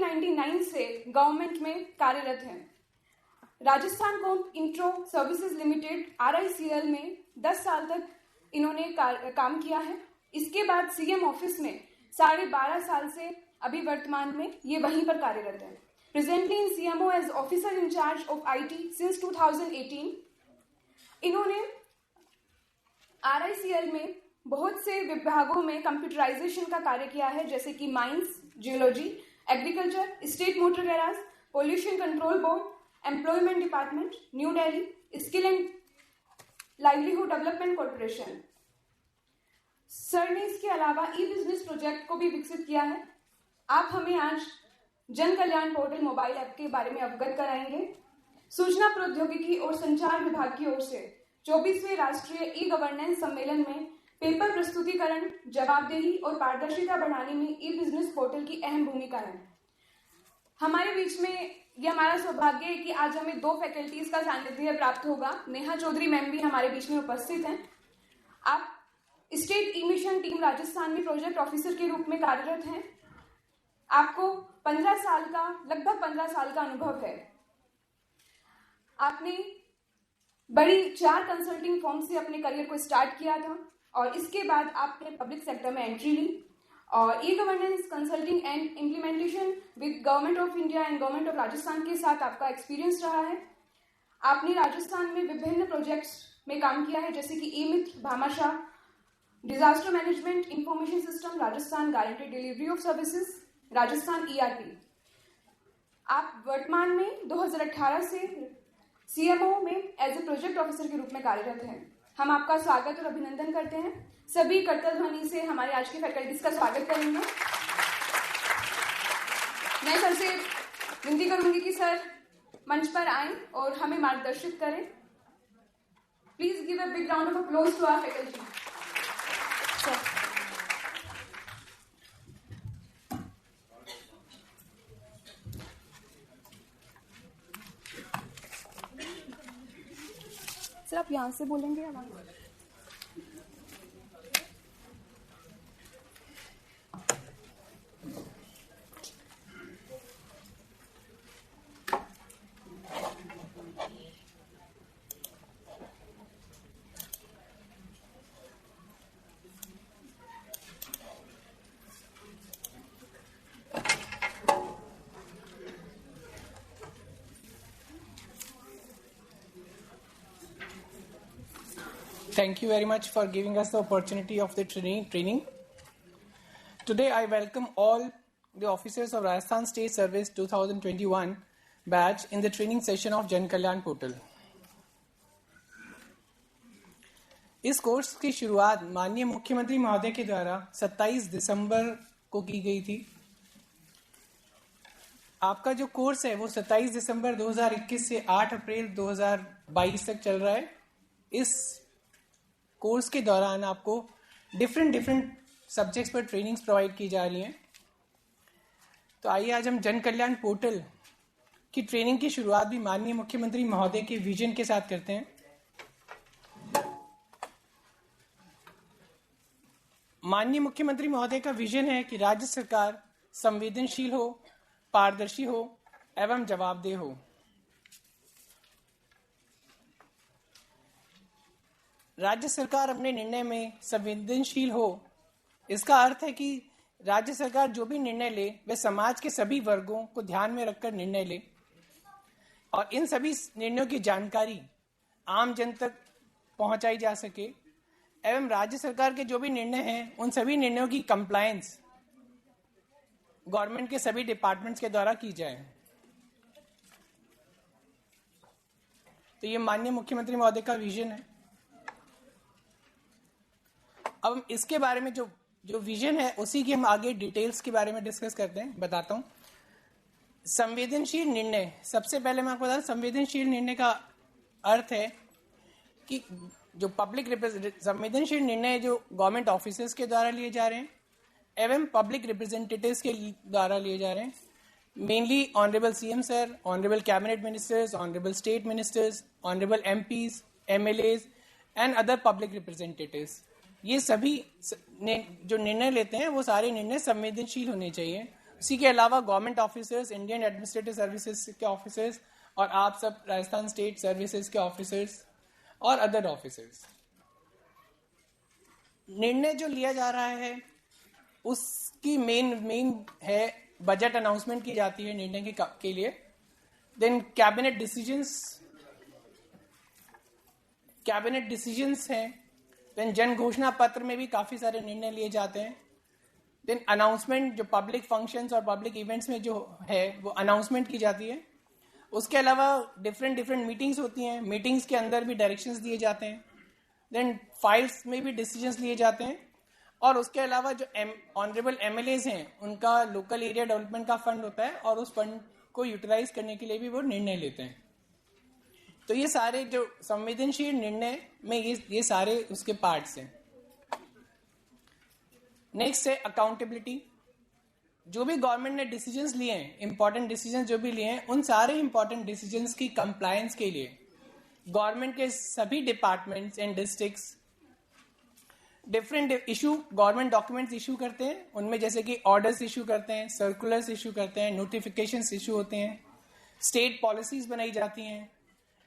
1999 से गवर्नमेंट में कार्यरत हैं। Rajasthan court intro services limited RICL में 10 साल तक इन्होंने काम किया है। इसके बाद CM ऑफिस में 12.5 साल से अभी वर्तमान में ये वहीं पर कार्यरत है। Presently in CMO as officer in charge of IT since 2018। इन्होंने RICL में बहुत से विभागों में कंप्यूटराइजेशन का कार्य किया है, जैसे कि mines, geology, agriculture, state motor garage, pollution control board, employment department, new Delhi, skill and livelihood development corporation. Sir ने इसके अलावा ई-बिजनेस प्रोजेक्ट को भी विकसित किया है। आप हमें आज जन कल्याण पोर्टल मोबाइल ऐप के बारे में अवगत कराएंगे। सूचना प्रौद्योगिकी और संचार विभाग की ओर से 24वें राष्ट्रीय ई-गवर्नेंस सम्मेलन में पेपर प्रस्तुतिकरण, जवाबदेही और पारदर्शिता बढ़ाने में ई-बिजनेस पोर्टल की अहम भूमिका है। हमारे बीच में यह हमारा सौभाग्य है कि आज हमें 2 फैकल्टीज का सानिध्य प्राप्त होगा। नेहा चौधरी मैम भी हमारे बीच में उपस्थित हैं। आप स्टेट ई मिशन टीम राजस्थान में प्रोजेक्ट ऑफिसर के रूप में कार्यरत हैं। आपको लगभग 15 साल का अनुभव है। आपने बड़ी 4 कंसल्टिंग फर्म से अपने करियर को स्टार्ट किया था और इसके बाद आपने पब्लिक सेक्टर में एंट्री ली और e governance consulting and implementation with government of India and government of Rajasthan के साथ आपका एक्सपीरियंस रहा है। आपने राजस्थान में विभिन्न प्रोजेक्ट्स में काम किया है, जैसे कि e-Mitra, Bhamashah, disaster management information system, Rajasthan guaranteed delivery of services, Rajasthan ERP। आप वर्तमान में 2018 से CMO में एज ए प्रोजेक्ट ऑफिसर के रूप में कार्यरत हैं। हम आपका स्वागत और अभिनंदन करते हैं। सभी करतल ध्वनि से हमारे आज के फैकल्टीज का स्वागत करेंगे। मैं सर से विनती करूंगी कि सर मंच पर आएं और हमें मार्गदर्शित करें। Please give a big round of applause to our faculty. Sir आप यहाँ से बोलेंगे या वहाँ? Thank you very much for giving us the opportunity of the training. Today I welcome all the officers of Rajasthan State Service 2021 batch in the training session of Jan Kalyan portal. इस course की शुरुआत माननीय मुख्यमंत्री महोदय के द्वारा 27 दिसंबर को की गई थी। आपका जो कोर्स है वो 27 दिसंबर 2021 से 8 अप्रैल 2022 तक चल रहा है। इस कोर्स के दौरान आपको डिफरेंट सब्जेक्ट्स पर ट्रेनिंग्स प्रोवाइड की जा रही हैं। तो आइए आज हम जन कल्याण पोर्टल की ट्रेनिंग की शुरुआत भी माननीय मुख्यमंत्री महोदय के विजन के साथ करते हैं। माननीय मुख्यमंत्री महोदय का विजन है कि राज्य सरकार संवेदनशील हो, पारदर्शी हो एवं जवाबदेह हो। राज्य सरकार अपने निर्णय में संवेदनशील हो, इसका अर्थ है कि राज्य सरकार जो भी निर्णय ले वह समाज के सभी वर्गों को ध्यान में रखकर निर्णय ले और इन सभी निर्णयों की जानकारी आम जन तक पहुंचाई जा सके एवं राज्य सरकार के जो भी निर्णय हैं उन सभी निर्णयों की कंप्लायंस गवर्नमेंट के सभी डिपार्टमेंट्स के द्वारा की जाए। तो ये माननीय मुख्यमंत्री महोदय का विजन है। अब हम इसके बारे में जो विजन है उसी की हम आगे डिटेल्स के बारे में डिस्कस करते हैं। बताता हूं। संवेदनशील निर्णय, सबसे पहले मैं आपको बता दूं, संवेदनशील निर्णय का अर्थ है कि जो संवेदनशील निर्णय जो गवर्नमेंट ऑफिसर्स के द्वारा लिए जा रहे हैं एवं पब्लिक रिप्रेजेंटेटिव्स के द्वारा लिए जा रहे हैं। Mainly honourable CM sir, honourable cabinet ministers, honourable state ministers, honourable MPs, MLAs and other public representatives, ये सभी जो निर्णय लेते हैं वो सारे निर्णय संवेदनशील होने चाहिए। इसी के अलावा government officers, Indian administrative services के ऑफिसर्स, और आप सब राजस्थान स्टेट सर्विसेज के ऑफिसर्स और अदर ऑफिसर्स। निर्णय जो लिया जा रहा है उसकी मेन है बजट अनाउंसमेंट की जाती है निर्णय के लिए। देन कैबिनेट डिसीजंस हैं। देन जन घोषणा पत्र में भी काफी सारे निर्णय लिए जाते हैं। देन अनाउंसमेंट, जो पब्लिक फंक्शंस और पब्लिक इवेंट्स में जो है वो अनाउंसमेंट की जाती है। उसके अलावा डिफरेंट मीटिंग्स होती हैं, मीटिंग्स के अंदर भी डायरेक्शंस दिए जाते हैं। देन फाइल्स में भी डिसीजंस लिए जाते हैं। और उसके अलावा जो ऑनरेबल एमएलएज हैं उनका लोकल एरिया डेवलपमेंट का फंड होता है और उस फंड को यूटिलाइज करने के लिए भी वो निर्णय लेते हैं। तो ये सारे जो संवेदनशील निर्णय में ये सारे उसके पार्ट्स हैं। नेक्स्ट है अकाउंटेबिलिटी। जो भी गवर्नमेंट ने डिसीजंस लिए हैं, इंपॉर्टेंट डिसीजंस जो भी लिए हैं, उन सारे इंपॉर्टेंट डिसीजंस की कंप्लायंस के लिए गवर्नमेंट के सभी departments and districts different issue government documents issue करते हैं। उनमें जैसे कि ऑर्डर्स इशू करते हैं, सर्कुलर्स इशू करते हैं, नोटिफिकेशंस इशू होते हैं, स्टेट पॉलिसीज बनाई जाती हैं,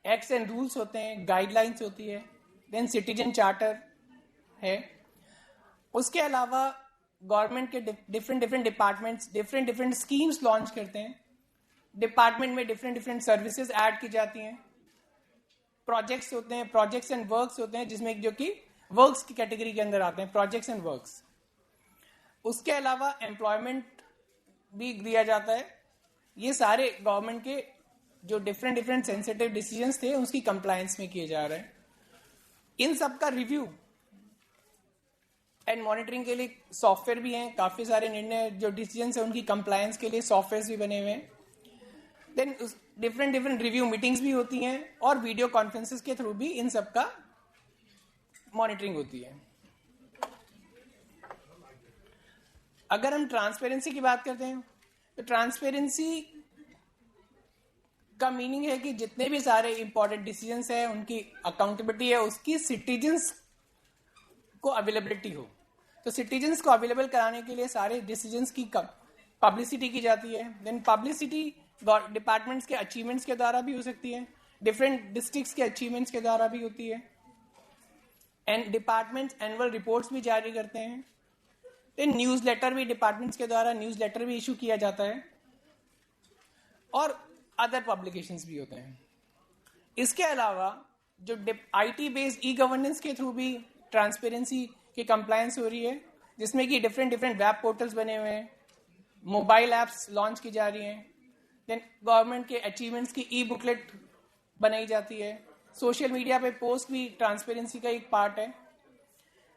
एक्ट्स एंड रूल्स होते हैं, गाइडलाइंस होती है, देन सिटीजन चार्टर है। उसके अलावा गवर्नमेंट के different departments different schemes launch करते हैं। डिपार्टमेंट में डिफरेंट सर्विसेज ऐड की जाती हैं। प्रोजेक्ट्स होते हैं, प्रोजेक्ट्स एंड वर्क्स होते हैं, जिसमें जो कि वर्क्स की कैटेगरी के अंदर आते हैं, प्रोजेक्ट्स एंड वर्क्स। उसके अलावा एम्प्लॉयमेंट भी दिया जाता है। ये सारे गवर्नमेंट के जो डिफरेंट सेंसिटिव डिसीजंस थे उसकी कंप्लायंस में किए जा रहे हैं। इन सब का रिव्यू एंड मॉनिटरिंग के लिए सॉफ्टवेयर भी हैं। काफी सारे निर्णय जो डिसीजंस है उनकी कंप्लायंस के लिए सॉफ्टवेयर भी बने हुए हैं। देन डिफरेंट रिव्यू मीटिंग्स भी होती हैं और वीडियो कॉन्फ्रेंसेस के थ्रू भी इन सब का मॉनिटरिंग होती है। अगर हम ट्रांसपेरेंसी की बात करते हैं तो ट्रांसपेरेंसी का मीनिंग है कि जितने भी सारे इंपॉर्टेंट डिसीजंस हैं उनकी अकाउंटेबिलिटी है, उसकी सिटीजन्स को अवेलेबिलिटी हो। तो सिटीजन्स को अवेलेबल कराने के लिए सारे डिसीजंस की पब्लिसिटी की जाती है। देन पब्लिसिटी डिपार्टमेंट्स के अचीवमेंट्स के द्वारा भी हो सकती है, डिफरेंट डिस्ट्रिक्ट्स के अचीवमेंट्स के द्वारा भी होती है, एंड डिपार्टमेंट्स एनुअल रिपोर्ट्स भी जारी करते हैं। देन न्यूज़लेटर भी डिपार्टमेंट्स के द्वारा न्यूज़लेटर भी इशू किया जाता है और अदर पब्लिकेशंस भी होते हैं। इसके अलावा जो आईटी बेस्ड ई गवर्नेंस के थ्रू भी ट्रांसपेरेंसी की कंप्लायंस हो रही है, जिसमें कि डिफरेंट वेब पोर्टल्स बने हुए हैं, मोबाइल ऐप्स लॉन्च की जा रही हैं। देन गवर्नमेंट के अचीवमेंट्स की ई बुकलेट बनाई जाती है। सोशल मीडिया पे पोस्ट भी ट्रांसपेरेंसी का एक पार्ट है।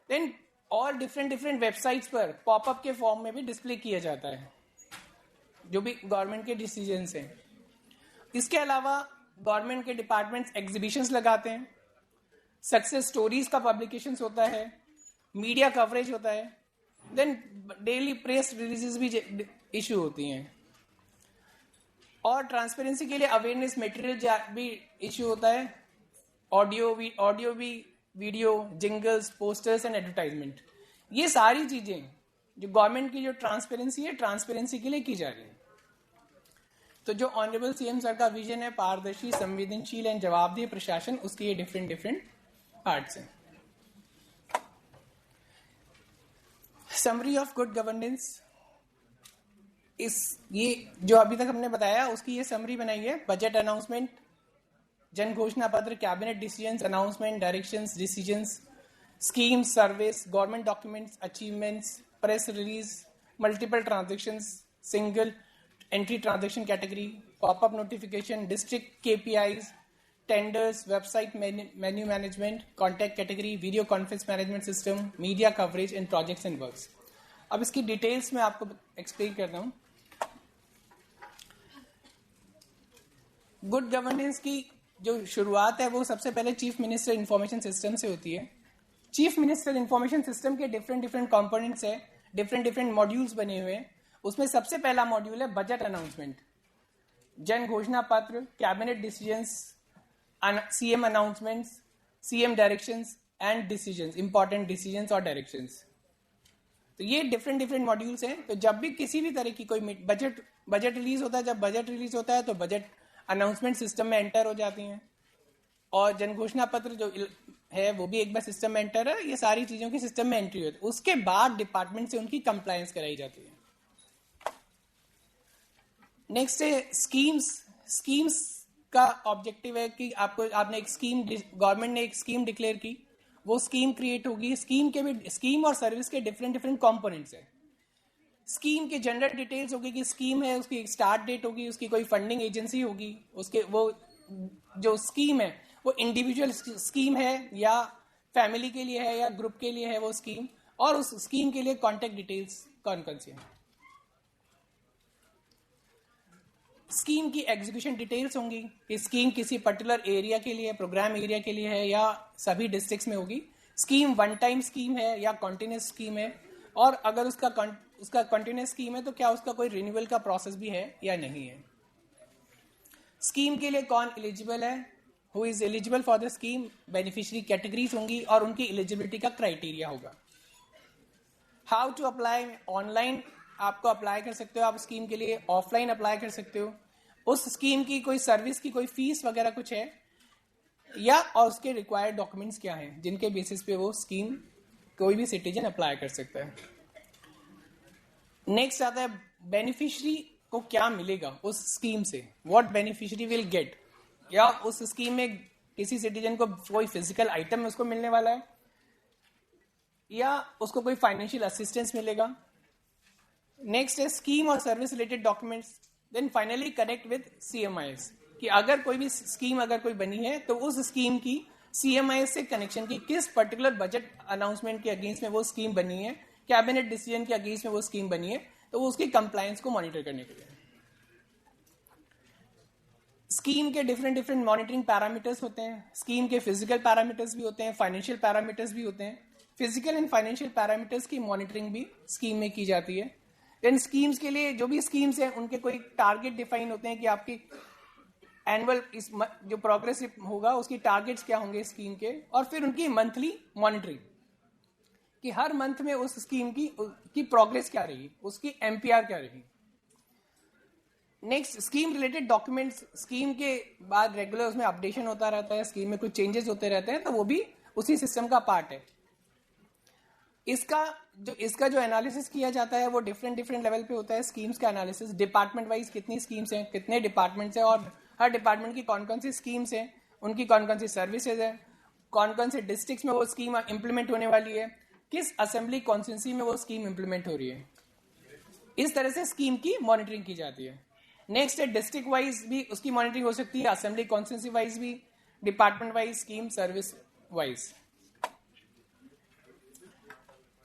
देन और डिफरेंट वेबसाइट्स पर पॉपअप के फॉर्म में भी डिस्प्ले किया जाता है जो भी गवर्नमेंट के डिसीजंस हैं। इसके अलावा गवर्नमेंट के डिपार्टमेंट्स एग्जीबिशंस लगाते हैं, सक्सेस स्टोरीज का पब्लिकेशंस होता है, मीडिया कवरेज होता है, देन डेली प्रेस रिलीजेस भी इशू होती हैं और ट्रांसपेरेंसी के लिए अवेयरनेस मटेरियल भी इशू होता है, ऑडियो भी, video, jingles, posters and advertisement. ये सारी चीजें जो गवर्नमेंट की जो ट्रांसपेरेंसी है, ट्रांसपेरेंसी के लिए की जा रही है। तो जो ऑनरेबल सीएम सर का विजन है पारदर्शी, संवेदनशील एंड जवाबदेह प्रशासन, उसके ये डिफरेंट पार्ट्स हैं। समरी ऑफ गुड गवर्नेंस, ये जो अभी तक हमने बताया उसकी ये समरी बनाई है। बजट अनाउंसमेंट, जन घोषणा पत्र, cabinet decisions, announcement, directions, decisions, schemes, service, government documents, achievements, press release, multiple transactions, single entry transaction category, popup notification, district KPIs, tenders, website menu management, contact category, video conference management system, media coverage and projects and works. अब इसकी details में आपको explain करता हूँ। Good governance की जो शुरुआत है वो सबसे पहले चीफ मिनिस्टर इंफॉर्मेशन सिस्टम से होती है। चीफ मिनिस्टर इंफॉर्मेशन सिस्टम के डिफरेंट कंपोनेंट्स है, डिफरेंट मॉड्यूल्स बने हुए हैं। उसमें सबसे पहला मॉड्यूल है बजट अनाउंसमेंट, जन घोषणा पत्र, cabinet decisions, CM announcements, CM directions and decisions, important decisions और डायरेक्शंस। तो ये डिफरेंट डिफरेंट मॉड्यूल्स हैं। तो जब भी किसी भी तरह की कोई बजट रिलीज होता है, जब बजट रिलीज होता है तो बजट अनाउंसमेंट सिस्टम में एंटर हो जाती हैं, और जन घोषणा पत्र जो है वो भी एक बार सिस्टम में एंटर है। ये सारी चीजों की सिस्टम में एंट्री होती है, उसके बाद डिपार्टमेंट से उनकी कंप्लायंस कराई जाती है। नेक्स्ट है स्कीम्स का ऑब्जेक्टिव है कि आपने एक स्कीम, गवर्नमेंट ने एक स्कीम डिक्लेयर की, वो स्कीम क्रिएट होगी। स्कीम और सर्विस के डिफरेंट डिफरेंट कंपोनेंट्स है। स्कीम के जनरल डिटेल्स होगी कि स्कीम है, उसकी एक स्टार्ट डेट होगी, उसकी कोई फंडिंग एजेंसी होगी, उसके वो जो स्कीम है वो इंडिविजुअल स्कीम है या फैमिली के लिए है या ग्रुप के लिए है वो स्कीम, और उस स्कीम के लिए कॉन्टेक्ट डिटेल्स कौन कौन सी है। स्कीम की एग्जीक्यूशन डिटेल्स होंगी कि स्कीम किसी पर्टिकुलर एरिया के लिए, प्रोग्राम एरिया के लिए है या सभी डिस्ट्रिक्ट्स में होगी। स्कीम वन टाइम स्कीम है या कॉन्टिन्यूस स्कीम है, और अगर उसका कॉन्टिन्यूस स्कीम है तो क्या उसका कोई रिन्यूअल का प्रोसेस भी है या नहीं है। स्कीम के लिए कौन एलिजिबल है, who is eligible for the scheme, beneficiary categories होंगी और उनकी एलिजिबिलिटी का क्राइटेरिया होगा। हाउ टू अप्लाई, ऑनलाइन आपको अप्लाई कर सकते हो आप स्कीम के लिए, ऑफलाइन अप्लाई कर सकते हो। उस स्कीम की कोई सर्विस की कोई फीस वगैरह कुछ है या, और उसके रिक्वायर्ड डॉक्यूमेंट्स क्या हैं जिनके बेसिस पे वो स्कीम कोई भी सिटीजन अप्लाई कर सकता है। नेक्स्ट आता है बेनिफिशियरी को क्या मिलेगा उस स्कीम से, व्हाट बेनिफिशियरी विल गेट, या उस स्कीम में किसी सिटीजन को कोई फिजिकल आइटम उसको मिलने वाला है या उसको कोई फाइनेंशियल असिस्टेंस मिलेगा। नेक्स्ट है स्कीम और service related documents. Then finally connect with CMIS कि अगर कोई भी स्कीम अगर कोई बनी है तो उस स्कीम की CMIS से कनेक्शन की, किस पर्टिकुलर बजट अनाउंसमेंट के अगेंस्ट में वो स्कीम बनी है, कैबिनेट डिसीजन के अगेंस्ट में वो स्कीम बनी है, तो वो उसकी कंप्लायंस को मॉनिटर करने के लिए। स्कीम के डिफरेंट डिफरेंट मॉनिटरिंग पैरामीटर्स होते हैं। स्कीम के फिजिकल पैरामीटर्स भी होते हैं, फाइनेंशियल पैरामीटर्स भी होते हैं। फिजिकल एंड फाइनेंशियल पैरामीटर्स की मॉनिटरिंग भी स्कीम में की जाती है। देन स्कीम्स के लिए जो भी स्कीम्स हैं उनके कोई टारगेट डिफाइन होते हैं कि आपकी एनुअल जो प्रोग्रेस होगा उसकी टारगेट्स क्या होंगे स्कीम के, और फिर उनकी मंथली मॉनिटरिंग कि हर मंथ में उस स्कीम की प्रोग्रेस क्या रही, उसकी MPR क्या रही। Next scheme related documents, scheme के बाद रेगुलर उसमें अपडेशन होता रहता है, स्कीम में कुछ चेंजेस होते रहते हैं, तो वो भी उसी सिस्टम का पार्ट है। इसका जो एनालिसिस किया जाता है वो डिफरेंट डिफरेंट लेवल पे होता है। स्कीम्स का एनालिसिस डिपार्टमेंट वाइज कितनी स्कीम्स हैं, कितने डिपार्टमेंट्स हैं, और हर डिपार्टमेंट की कौन कौन सी स्कीम्स हैं, उनकी कौन कौन सी सर्विसेज है, कौन कौन से डिस्ट्रिक्ट्स में वो स्कीम इंप्लीमेंट होने वाली है, किस असेंबली कॉन्स्टिट्यूंसी में वो स्कीम इंप्लीमेंट हो रही है। इस तरह से स्कीम की मॉनिटरिंग की जाती है। नेक्स्ट है डिस्ट्रिक्ट वाइज भी उसकी मॉनिटरिंग हो सकती है, असेंबली कॉन्स्टिट्यूंसी वाइज भी, department wise, scheme service wise.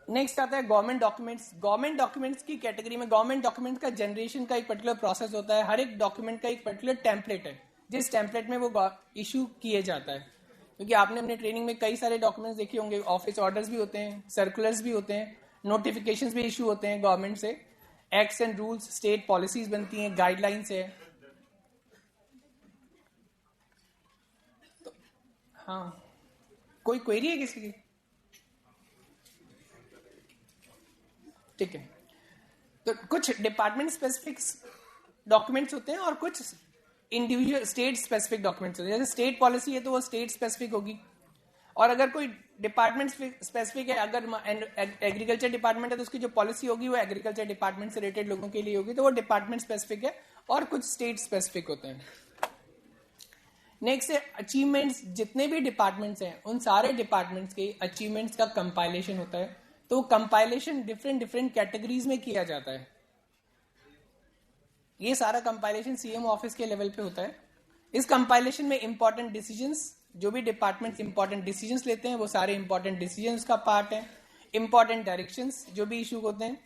Next आता है गवर्नमेंट डॉक्यूमेंट्स। गवर्नमेंट डॉक्यूमेंट्स की कैटेगरी में गवर्नमेंट डॉक्यूमेंट का जनरेशन का एक पर्टिकुलर प्रोसेस होता है। हर एक डॉक्यूमेंट का एक पर्टिकुलर टेम्पलेट है जिस टेम्पलेट में वो इशू किए जाता है, क्योंकि आपने अपने ट्रेनिंग में कई सारे डॉक्यूमेंट्स देखे होंगे। ऑफिस ऑर्डर्स भी होते हैं, सर्कुलर्स भी होते हैं, नोटिफिकेशंस भी इशू होते हैं गवर्नमेंट से, acts and rules, state policies बनती हैं, गाइडलाइंस है। तो हाँ, कोई क्वेरी है किसी की? ठीक है, तो कुछ डिपार्टमेंट स्पेसिफिक डॉक्यूमेंट्स होते हैं और कुछ इंडिविजुअल स्टेट स्पेसिफिक डॉक्यूमेंट्स होते हैं। जैसे स्टेट पॉलिसी है तो वो स्टेट स्पेसिफिक होगी, और अगर कोई डिपार्टमेंट स्पेसिफिक है, अगर एग्रीकल्चर डिपार्टमेंट है तो उसकी जो पॉलिसी होगी वो एग्रीकल्चर डिपार्टमेंट से रिलेटेड लोगों के लिए होगी, तो वो डिपार्टमेंट स्पेसिफिक है, और कुछ स्टेट स्पेसिफिक होते हैं। नेक्स्ट है अचीवमेंट्स। जितने भी डिपार्टमेंट्स हैं उन सारे डिपार्टमेंट्स के अचीवमेंट्स का कंपाइलेशन होता है, तो कंपाइलेशन डिफरेंट डिफरेंट कैटेगरीज में किया जाता है। ये सारा कंपाइलेशन CM ऑफिस के लेवल पे होता है। इस कंपाइलेशन में इंपॉर्टेंट डिसीजंस, जो भी डिपार्टमेंट्स इंपॉर्टेंट डिसीजंस लेते हैं वो सारे इंपॉर्टेंट डिसीजंस का पार्ट है। इंपॉर्टेंट डायरेक्शंस जो भी इशू होते हैं,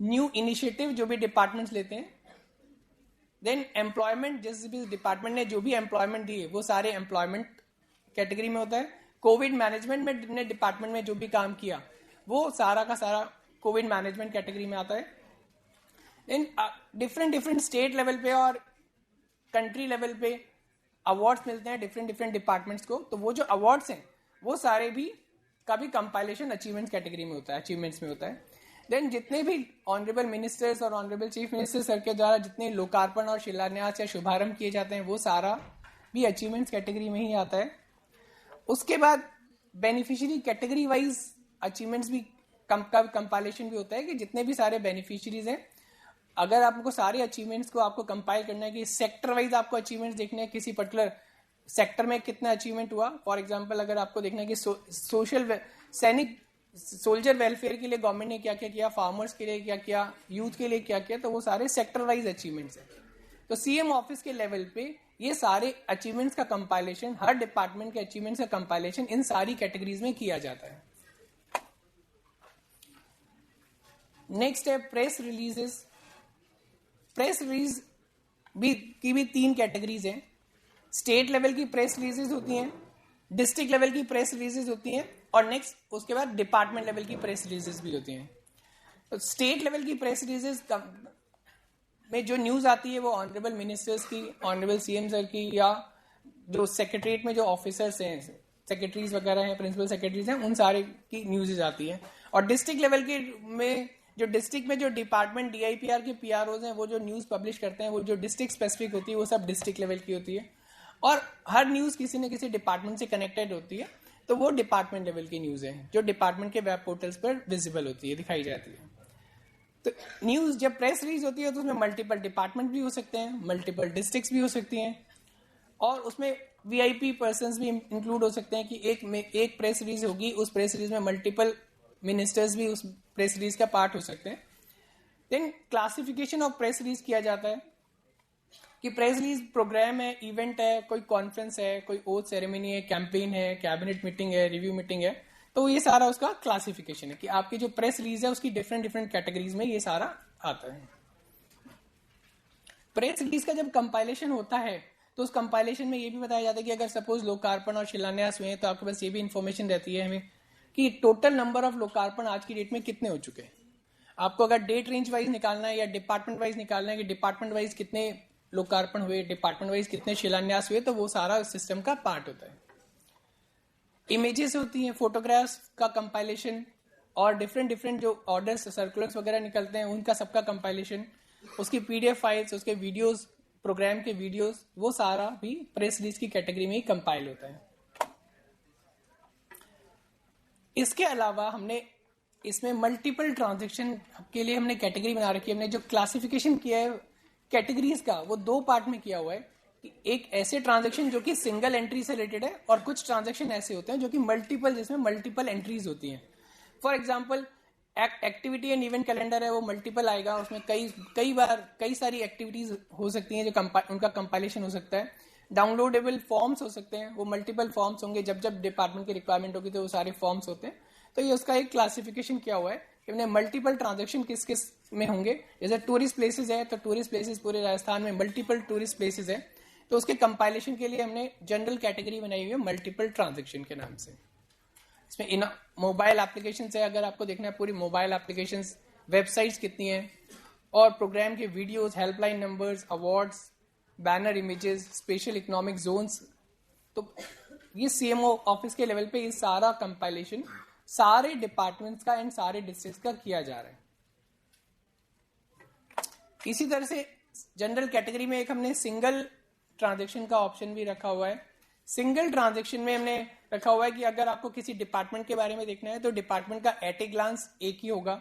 न्यू इनिशिएटिव जो भी डिपार्टमेंट्स लेते हैं, देन एम्प्लॉयमेंट, जिस भी डिपार्टमेंट ने जो भी एम्प्लॉयमेंट दी है वो सारे एम्प्लॉयमेंट कैटेगरी में होता है। कोविड मैनेजमेंट में डिपार्टमेंट में जो भी काम किया वो सारा का सारा कोविड मैनेजमेंट कैटेगरी में आता है। Then different different state level पे और कंट्री लेवल पे अवार्ड्स मिलते हैं डिफरेंट डिफरेंट डिपार्टमेंट्स को, तो वो जो अवार्ड्स हैं वो सारे भी का भी कंपाइलेशन अचीवमेंट्स कैटेगरी में होता है, अचीवमेंट्स में होता है। देन जितने भी ऑनरेबल मिनिस्टर्स और ऑनरेबल चीफ मिनिस्टर सर के द्वारा जितने लोकार्पण और शिलान्यास या शुभारंभ किए जाते हैं वो सारा भी अचीवमेंट्स कैटेगरी में ही आता है. उसके बाद बेनिफिशियरी कैटेगरी वाइज अचीवमेंट्स भी कंपाइलेशन भी होता है कि जितने भी सारे बेनिफिशियरीज हैं, अगर आपको सारे अचीवमेंट्स को आपको कंपाइल करना है कि सेक्टर वाइज आपको अचीवमेंट्स देखने हैं, किसी पर्टिकुलर सेक्टर में कितना अचीवमेंट हुआ. फॉर एग्जांपल अगर आपको देखना है कि सैनिक सोल्जर वेलफेयर के लिए गवर्नमेंट ने क्या क्या किया, फार्मर्स के लिए क्या किया, यूथ के लिए क्या किया, तो वो सारे सेक्टर वाइज अचीवमेंट्स हैं. तो सीएम ऑफिस के लेवल पे ये सारे अचीवमेंट्स का कंपाइलेशन, हर डिपार्टमेंट के अचीवमेंट्स का कंपाइलेशन इन सारी कैटेगरीज में किया जाता है. नेक्स्ट है प्रेस रिलीजेस. प्रेस रिलीज की भी 3 कैटेगरीज हैं. स्टेट लेवल की प्रेस रिलीजेस होती हैं, डिस्ट्रिक्ट लेवल की प्रेस रिलीजेस होती हैं, और नेक्स्ट उसके बाद डिपार्टमेंट लेवल की प्रेस रिलीजेस भी होती हैं. तो स्टेट लेवल की प्रेस रिलीजेस में जो न्यूज आती है वो ऑनरेबल मिनिस्टर्स की, ऑनरेबल सीएम सर की, या जो सेक्रेटरीट में जो ऑफिसर्स हैं, सेक्रेटरीज वगैरह हैं, प्रिंसिपल सेक्रेटरीज हैं, उन सारे की न्यूज आती है. और डिस्ट्रिक्ट लेवल के में जो डिस्ट्रिक्ट में जो डिपार्टमेंट डीआईपीआर के पीआरओज हैं वो जो न्यूज पब्लिश करते हैं वो जो डिस्ट्रिक्ट स्पेसिफिक होती है वो सब डिस्ट्रिक्ट लेवल की होती है. और हर न्यूज किसी न किसी डिपार्टमेंट से कनेक्टेड होती है, तो वो डिपार्टमेंट लेवल की न्यूज है जो डिपार्टमेंट के वेब पोर्टल्स पर विजिबल होती है, दिखाई जाती है. तो न्यूज जब प्रेस रिलीज होती है तो उसमें मल्टीपल डिपार्टमेंट भी हो सकते हैं, मल्टीपल डिस्ट्रिक्ट्स भी हो सकती हैं, और उसमें वीआईपी पर्संस भी इंक्लूड हो सकते हैं कि एक प्रेस रिलीज होगी, उस प्रेस रिलीज में मल्टीपल मिनिस्टर्स भी उस प्रेस रिलीज का पार्ट हो सकते हैं. Then classification of press release किया जाता है कि प्रेस रिलीज प्रोग्राम है, इवेंट है, कोई कॉन्फ्रेंस है, कोई ओथ सेरेमनी है, कैंपेन है, कैबिनेट मीटिंग है, रिव्यू मीटिंग है. तो ये सारा उसका क्लासिफिकेशन है कि आपकी जो प्रेस रिलीज है उसकी डिफरेंट कैटेगरीज में ये सारा आता है. प्रेस रिलीज का जब कंपाइलेशन होता है तो उस कंपाइलेशन में ये भी बताया जाता है कि अगर सपोज लोकार्पण और शिलान्यास हुए हैं तो आपके पास ये भी इंफॉर्मेशन रहती है हमें कि टोटल नंबर ऑफ लोकार्पण आज की डेट में कितने हो चुके हैं. आपको अगर डेट रेंज वाइज निकालना है या डिपार्टमेंट वाइज निकालना है कि डिपार्टमेंट वाइज कितने लोकार्पण हुए, डिपार्टमेंट वाइज कितने शिलान्यास हुए, तो वो सारा सिस्टम का पार्ट होता है. इमेजेस होती हैं, फोटोग्राफ्स का कंपाइलेशन, और डिफरेंट जो ऑर्डर्स, सर्कुलर्स वगैरह निकलते हैं उनका सबका कंपाइलेशन, उसकी पीडीएफ फाइल्स, उसके वीडियोस, प्रोग्राम के वीडियोस, वो सारा भी प्रेस रिलीज की कैटेगरी में ही कंपाइल होता है. इसके अलावा हमने इसमें मल्टीपल ट्रांजैक्शन के लिए हमने कैटेगरी बना रखी है. हमने जो क्लासिफिकेशन किया है कैटेगरीज का वो 2 पार्ट में किया हुआ है. एक ऐसे ट्रांजैक्शन जो कि सिंगल एंट्री से रिलेटेड है, और कुछ ट्रांजैक्शन ऐसे होते हैं जो कि मल्टीपल, जिसमें मल्टीपल एंट्रीज होती हैं. For example activity and event calendar है, वो मल्टीपल आएगा, उसमें कई बार कई सारी एक्टिविटीज हो सकती हैं जो उनका कंपाइलेशन हो सकता है. डाउनलोडेबल फॉर्म्स हो सकते हैं, वो मल्टीपल फॉर्म्स होंगे, जब डिपार्टमेंट की रिक्वायरमेंट होगी तो वो सारे फॉर्म्स होते हैं. तो ये उसका एक क्लासिफिकेशन किया हुआ है कि हमने मल्टीपल ट्रांजैक्शन किस किस में होंगे. जैसे टूरिस्ट प्लेसेस है तो टूरिस्ट प्लेसेस पूरे राजस्थान में मल्टीपल टूरिस्ट प्लेसेस है, तो उसके कंपाइलेशन के लिए हमने जनरल कैटेगरी बनाई हुई है मल्टीपल ट्रांजैक्शन के नाम से. इसमें मोबाइल एप्लीकेशन है, अगर आपको देखना है पूरी मोबाइल एप्लीकेशन, वेबसाइट्स कितनी है, और प्रोग्राम के videos, helpline numbers, awards, banner images, special economic zones. तो ये सीएमओ ऑफिस के लेवल पे ये सारा कंपाइलेशन सारे डिपार्टमेंट्स का एंड सारे डिस्ट्रिक्ट्स का किया जा रहा है. इसी तरह से जनरल कैटेगरी में एक हमने सिंगल ट्रांजैक्शन का ऑप्शन भी रखा हुआ है. सिंगल ट्रांजैक्शन में हमने रखा हुआ है कि अगर आपको किसी डिपार्टमेंट के बारे में देखना है तो डिपार्टमेंट का एट ए ग्लांस एक ही होगा,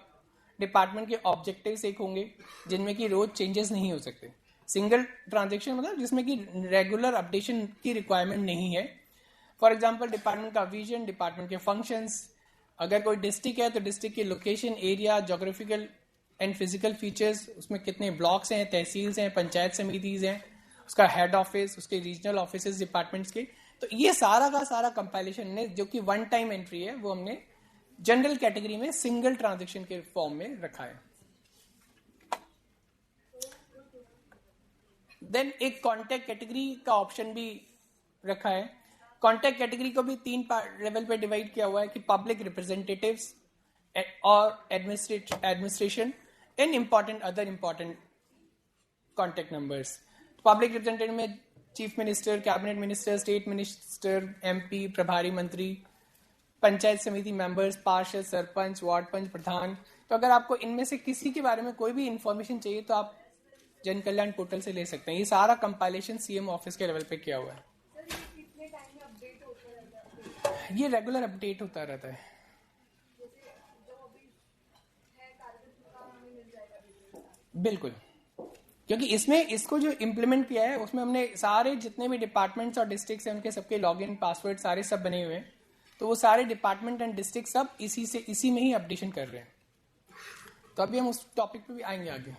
डिपार्टमेंट के ऑब्जेक्टिव्स एक होंगे जिनमें कि रोज चेंजेस नहीं हो सकते. सिंगल ट्रांजैक्शन मतलब जिसमें कि रेगुलर अपडेशन की रिक्वायरमेंट नहीं है. फॉर एग्जांपल डिपार्टमेंट का विजन, डिपार्टमेंट के फंक्शंस, अगर कोई डिस्ट्रिक्ट है तो डिस्ट्रिक्ट की location, area, geographical and physical features, उसमें कितने ब्लॉक्स हैं, तहसील्स हैं, पंचायत समितिज हैं, उसका हेड ऑफिस, उसके रीजनल ऑफिस डिपार्टमेंट्स के. तो ये सारा का सारा कंपाइलेशन ने जो कि वन टाइम एंट्री है वो हमने जनरल कैटेगरी में सिंगल ट्रांजैक्शन के फॉर्म में रखा है. देन एक कॉन्टैक्ट कैटेगरी का ऑप्शन भी रखा है. कॉन्टैक्ट कैटेगरी को भी 3 लेवल पे डिवाइड किया हुआ है कि पब्लिक रिप्रेजेंटेटिव्स और administration and other important contact numbers. Public representative में chief minister, cabinet minister, state minister, MP, प्रभारी मंत्री, पंचायत समिति मेंबर्स, पार्षद, सरपंच, वार्ड पंच, प्रधान, तो अगर आपको इनमें से किसी के बारे में कोई भी इंफॉर्मेशन चाहिए तो आप जन कल्याण पोर्टल से ले सकते हैं। ये सारा कंपाइलेशन सीएम ऑफिस के लेवल पे किया हुआ है। ये रेगुलर अपडेट होता रहता है। बिल्कुल, क्योंकि इसमें इसको जो इम्प्लीमेंट किया है उसमें हमने सारे जितने भी डिपार्टमेंट्स और डिस्ट्रिक्ट्स हैं उनके सबके लॉगिन पासवर्ड सारे सब बने हुए हैं, तो वो सारे डिपार्टमेंट एंड डिस्ट्रिक्ट सब इसी में ही अपडेशन कर रहे हैं। तो अभी हम उस टॉपिक पे भी आएंगे आगे।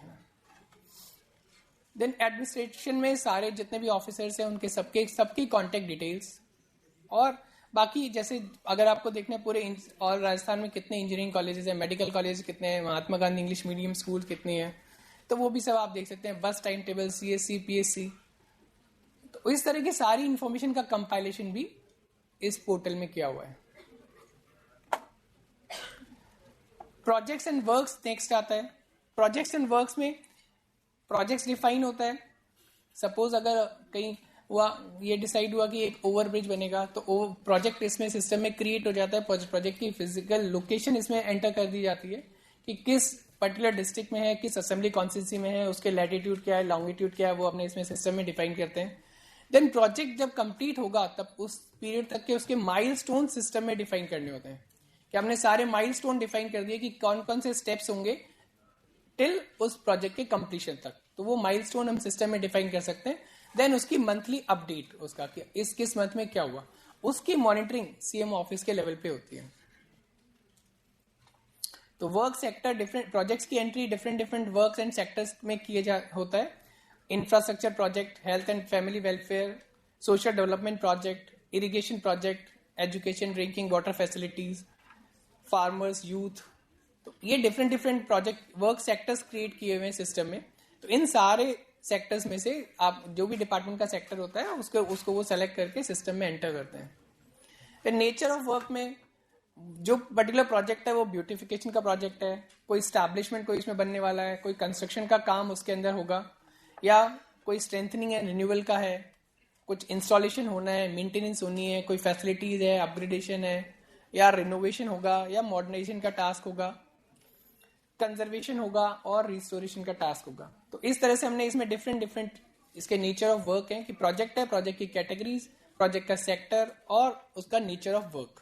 देन एडमिनिस्ट्रेशन में सारे जितने भी ऑफिसर्स हैं उनके सबकी कॉन्टेक्ट डिटेल्स, और बाकी जैसे अगर आपको देखना है पूरे और राजस्थान में कितने इंजीनियरिंग कॉलेजेस हैं, मेडिकल कॉलेज कितने हैं, Mahatma Gandhi English medium school कितने हैं, तो वो भी सब आप देख सकते हैं। बस टाइम टेबल, CSC, PSC, तो इस तरह की सारी इंफॉर्मेशन का कंपाइलेशन भी इस पोर्टल में किया हुआ है। प्रोजेक्ट्स एंड वर्क्स नेक्स्ट आता है। प्रोजेक्ट्स एंड वर्क्स में प्रोजेक्ट्स डिफाइन होता है। सपोज अगर कहीं हुआ ये डिसाइड हुआ कि एक ओवरब्रिज बनेगा, तो वो प्रोजेक्ट इसमें सिस्टम में क्रिएट हो जाता है। प्रोजेक्ट की फिजिकल लोकेशन इसमें एंटर कर दी जाती है कि किस पर्टिकुलर डिस्ट्रिक्ट में है, किस असेंबली कॉन्स्टिट्यूंसी में है, उसके लैटिट्यूड क्या है, लॉन्गिट्यूड क्या है, वो अपने इसमें सिस्टम में डिफाइन करते हैं। देन प्रोजेक्ट जब कंप्लीट होगा तब उस पीरियड तक के उसके माइलस्टोन सिस्टम में डिफाइन करने होते हैं कि हमने सारे माइलस्टोन डिफाइन कर दिए कि कौन कौन से स्टेप्स होंगे टिल उस प्रोजेक्ट के कंप्लीशन तक, तो वो माइलस्टोन हम सिस्टम में डिफाइन कर सकते हैं। देन उसकी मंथली अपडेट, उसका कि इस किस मंथ में क्या हुआ, उसकी मॉनिटरिंग सीएम ऑफिस के लेवल पे होती है। तो वर्क सेक्टर डिफरेंट प्रोजेक्ट्स की entry different works and sectors में होता है। Infrastructure project, health and family welfare, social development project, irrigation project, education, drinking water facilities, farmers, youth, तो ये different project work sectors create किए हुए हैं system में। तो इन सारे सेक्टर्स में से आप जो भी डिपार्टमेंट का सेक्टर होता है उसको वो सेलेक्ट करके सिस्टम में एंटर करते हैं। फिर नेचर ऑफ वर्क में जो पर्टिकुलर प्रोजेक्ट है वो ब्यूटिफिकेशन का प्रोजेक्ट है, कोई स्टैब्लिशमेंट कोई इसमें बनने वाला है, कोई कंस्ट्रक्शन का काम उसके अंदर होगा, या कोई स्ट्रेंथनिंग एंड रिन्यूअल का है, कुछ इंस्टॉलेशन होना है, मेंटेनेंस होनी है, कोई फैसिलिटीज है, अपग्रेडेशन है, या रिनोवेशन होगा, या मॉडर्नाइजेशन का टास्क होगा, कंजर्वेशन होगा, और रिस्टोरेशन का टास्क होगा। तो इस तरह से हमने इसमें डिफरेंट इसके नेचर ऑफ वर्क है कि प्रोजेक्ट है, प्रोजेक्ट की कैटेगरीज, प्रोजेक्ट का सेक्टर और उसका नेचर ऑफ वर्क।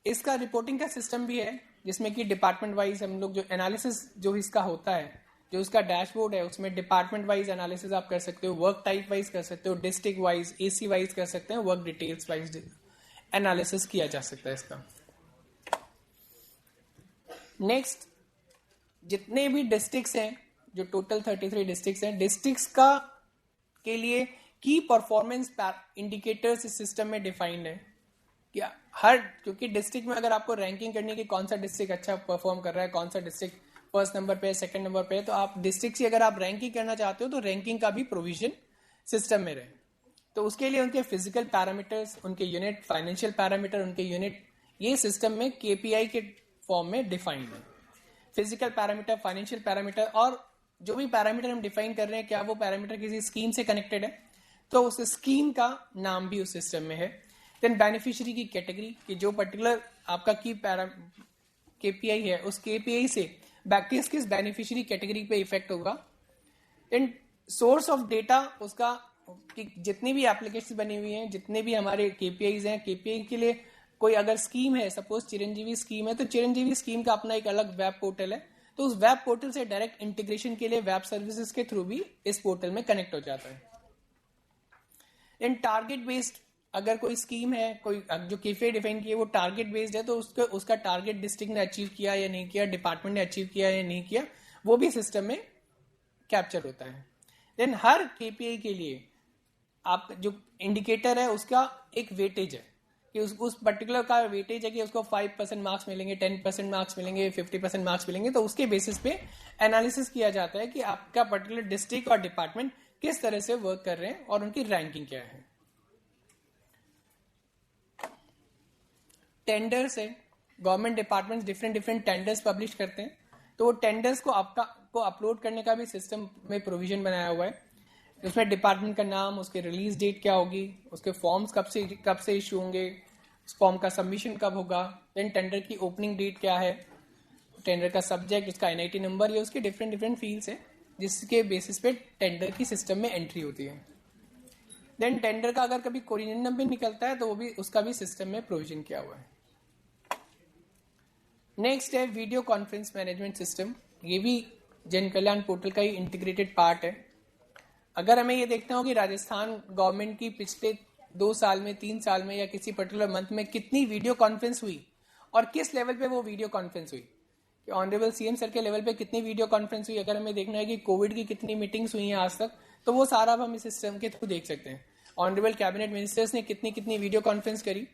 इसका रिपोर्टिंग का सिस्टम भी है जिसमें कि डिपार्टमेंट वाइज हम लोग जो एनालिसिस जो इसका होता है, जो उसका डैशबोर्ड है उसमें डिपार्टमेंट वाइज एनालिसिस आप कर सकते हो, वर्क टाइप वाइज कर सकते हो, डिस्ट्रिक्ट वाइज, AC वाइज कर सकते हैं, वर्क डिटेल्स वाइज एनालिसिस किया जा सकता है इसका। नेक्स्ट, जितने भी डिस्ट्रिक्ट्स हैं, जो टोटल 33 डिस्ट्रिक्ट्स हैं, डिस्ट्रिक्ट्स का के लिए की परफॉर्मेंस इंडिकेटर्स इस सिस्टम में डिफाइंड है कि क्योंकि डिस्ट्रिक्ट में अगर आपको रैंकिंग करनी है कि कौन सा डिस्ट्रिक्ट अच्छा परफॉर्म कर रहा है, कौन सा डिस्ट्रिक्ट फर्स्ट नंबर पे है, सेकंड नंबर पे है, तो आप डिस्ट्रिक्ट की अगर आप रैंकिंग करना चाहते हो तो रैंकिंग का भी प्रोविजन सिस्टम में रहे। तो उसके लिए उनके फिजिकल पैरामीटर्स, उनके यूनिट, फाइनेंशियल पैरामीटर, उनके यूनिट, ये सिस्टम में KPI के फॉर्म में डिफाइंड है। फिजिकल पैरामीटर, फाइनेंशियल पैरामीटर, और जो भी पैरामीटर हम डिफाइन कर रहे हैं क्या वो पैरामीटर किसी स्कीम से कनेक्टेड है, तो उस स्कीम का नाम भी उस सिस्टम में है। देन बेनिफिशियरी की कैटेगरी कि जो पर्टिकुलर आपका KPI है उस KPI से किस बेनिफिशियरी कैटेगरी पे इफेक्ट होगा। देन सोर्स ऑफ डेटा, उसका कि जितनी भी एप्लीकेशन बनी हुई हैं, जितने भी हमारे KPIs हैं, KPI के लिए कोई अगर स्कीम है, सपोज चिरंजीवी स्कीम है, तो चिरंजीवी स्कीम का अपना एक अलग वेब पोर्टल है, तो उस वेब पोर्टल से डायरेक्ट इंटीग्रेशन के लिए वेब सर्विसेज के थ्रू भी इस पोर्टल में कनेक्ट हो जाता है। इन टारगेट बेस्ड, अगर कोई स्कीम है, कोई जो KPI डिफाइन की है वो टारगेट बेस्ड है, तो उसका टारगेट डिस्ट्रिक्ट ने अचीव किया या नहीं किया, डिपार्टमेंट ने अचीव किया या नहीं किया, वो भी सिस्टम में कैप्चर होता है। देन हर KPI के लिए आप जो इंडिकेटर है उसका एक वेटेज है कि उस पर्टिकुलर का वेटेज है कि उसको 5% मार्क्स मिलेंगे, 10% मार्क्स मिलेंगे, 50% मार्क्स मिलेंगे, तो उसके बेसिस पे एनालिसिस किया जाता है कि आपका पर्टिकुलर डिस्ट्रिक्ट और डिपार्टमेंट किस तरह से वर्क कर रहे हैं और उनकी रैंकिंग क्या है। टेंडर्स है, government departments different tenders publish करते हैं, तो वो टेंडर्स को अपलोड करने का भी सिस्टम में प्रोविजन बनाया हुआ है। उसमें डिपार्टमेंट का नाम, उसके रिलीज डेट क्या होगी, उसके फॉर्म्स कब से इशू होंगे, उस फॉर्म का सबमिशन कब होगा, देन टेंडर की ओपनिंग डेट क्या है, टेंडर का सब्जेक्ट, उसका एनआईटी नंबर, ये उसके डिफरेंट डिफरेंट फील्ड्स है जिसके बेसिस पे टेंडर की सिस्टम में एंट्री होती है। देन टेंडर का अगर कभी कोरिलेंडम भी निकलता है तो वो भी उसका भी सिस्टम में प्रोविजन किया हुआ है। नेक्स्ट है वीडियो कॉन्फ्रेंस मैनेजमेंट सिस्टम। ये भी जन कल्याण पोर्टल का ही इंटीग्रेटेड पार्ट है। अगर हमें ये देखना हो कि राजस्थान गवर्नमेंट की पिछले 2 साल में, 3 साल में या किसी पर्टिकुलर मंथ में कितनी वीडियो कॉन्फ्रेंस हुई और किस लेवल पे वो वीडियो कॉन्फ्रेंस हुई, कि ऑनरेबल सीएम सर के लेवल पे कितनी वीडियो कॉन्फ्रेंस हुई, अगर हमें देखना है कि कोविड की कितनी मीटिंग्स हुई हैं आज तक, तो वो सारा अब हम इस सिस्टम के थ्रू देख सकते हैं। ऑनरेबल कैबिनेट मिनिस्टर्स ने कितनी कितनी वीडियो कॉन्फ्रेंस करी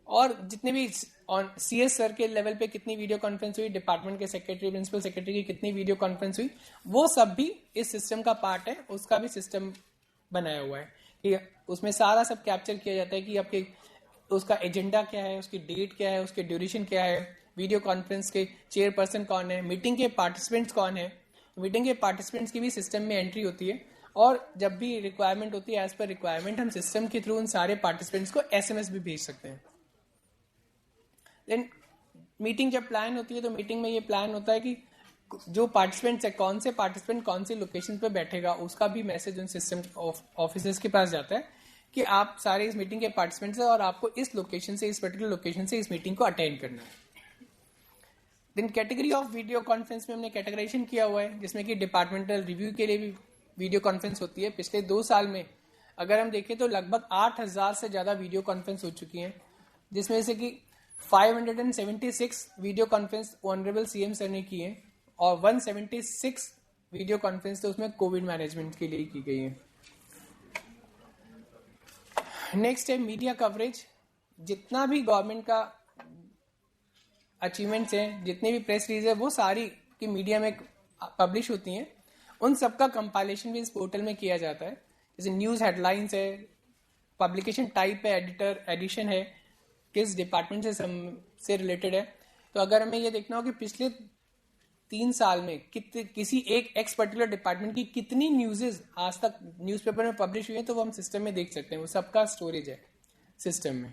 और जितने भी सीएस सर के लेवल पे कितनी वीडियो कॉन्फ्रेंस हुई, डिपार्टमेंट के सेक्रेटरी, प्रिंसिपल सेक्रेटरी की कितनी वीडियो कॉन्फ्रेंस हुई, वो सब भी इस सिस्टम का पार्ट है। उसका भी सिस्टम बनाया हुआ है कि उसमें सारा सब कैप्चर किया जाता है कि आपके उसका एजेंडा क्या है, उसकी डेट क्या है, उसके ड्यूरेशन क्या है, वीडियो कॉन्फ्रेंस के चेयरपर्सन कौन है, मीटिंग के पार्टिसिपेंट्स कौन है। मीटिंग के पार्टिसिपेंट्स की भी सिस्टम में एंट्री होती है और जब भी रिक्वायरमेंट होती है, एज पर रिक्वायरमेंट, हम सिस्टम के थ्रू उन सारे पार्टिसिपेंट्स को एसएमएस भी भेज सकते हैं। देन मीटिंग जब प्लान होती है तो मीटिंग में ये प्लान होता है कि जो पार्टिसिपेंट्स है, कौन से पार्टिसिपेंट कौन सी लोकेशन पे बैठेगा, उसका भी मैसेज उन सिस्टम ऑफिसर्स के पास जाता है कि आप सारे इस मीटिंग के पार्टिसिपेंट्स हैं और आपको इस लोकेशन से, इस पर्टिकुलर लोकेशन से इस मीटिंग को अटेंड करना है। Then category of video conference में हमने कैटेगराइजेशन किया हुआ है, जिसमें कि डिपार्टमेंटल रिव्यू के लिए भी वीडियो कॉन्फ्रेंस होती है। पिछले 2 साल में अगर हम देखें तो लगभग 8,000 से ज्यादा वीडियो कॉन्फ्रेंस हो चुकी हैं, जिसमें से कि 576 video conference honourable CM sir ने की है और 176 वीडियो कॉन्फ्रेंस तो उसमें कोविड मैनेजमेंट के लिए की गई है। नेक्स्ट है मीडिया कवरेज। जितना भी गवर्नमेंट का अचीवमेंट्स हैं, जितनी भी प्रेस रिलीज है, वो सारी की मीडिया में पब्लिश होती हैं। उन सबका कंपाइलेशन भी इस पोर्टल में किया जाता है। जैसे न्यूज हेडलाइंस है, पब्लिकेशन टाइप है, एडिटर एडिशन है, किस डिपार्टमेंट से रिलेटेड है। तो अगर हमें ये देखना हो कि पिछले 3 साल में किसी एक एक्स पर्टिकुलर डिपार्टमेंट की कितनी न्यूज़ेस आज तक न्यूज़पेपर में पब्लिश हुई है, तो वो हम सिस्टम में देख सकते हैं। वो सबका स्टोरेज है सिस्टम में।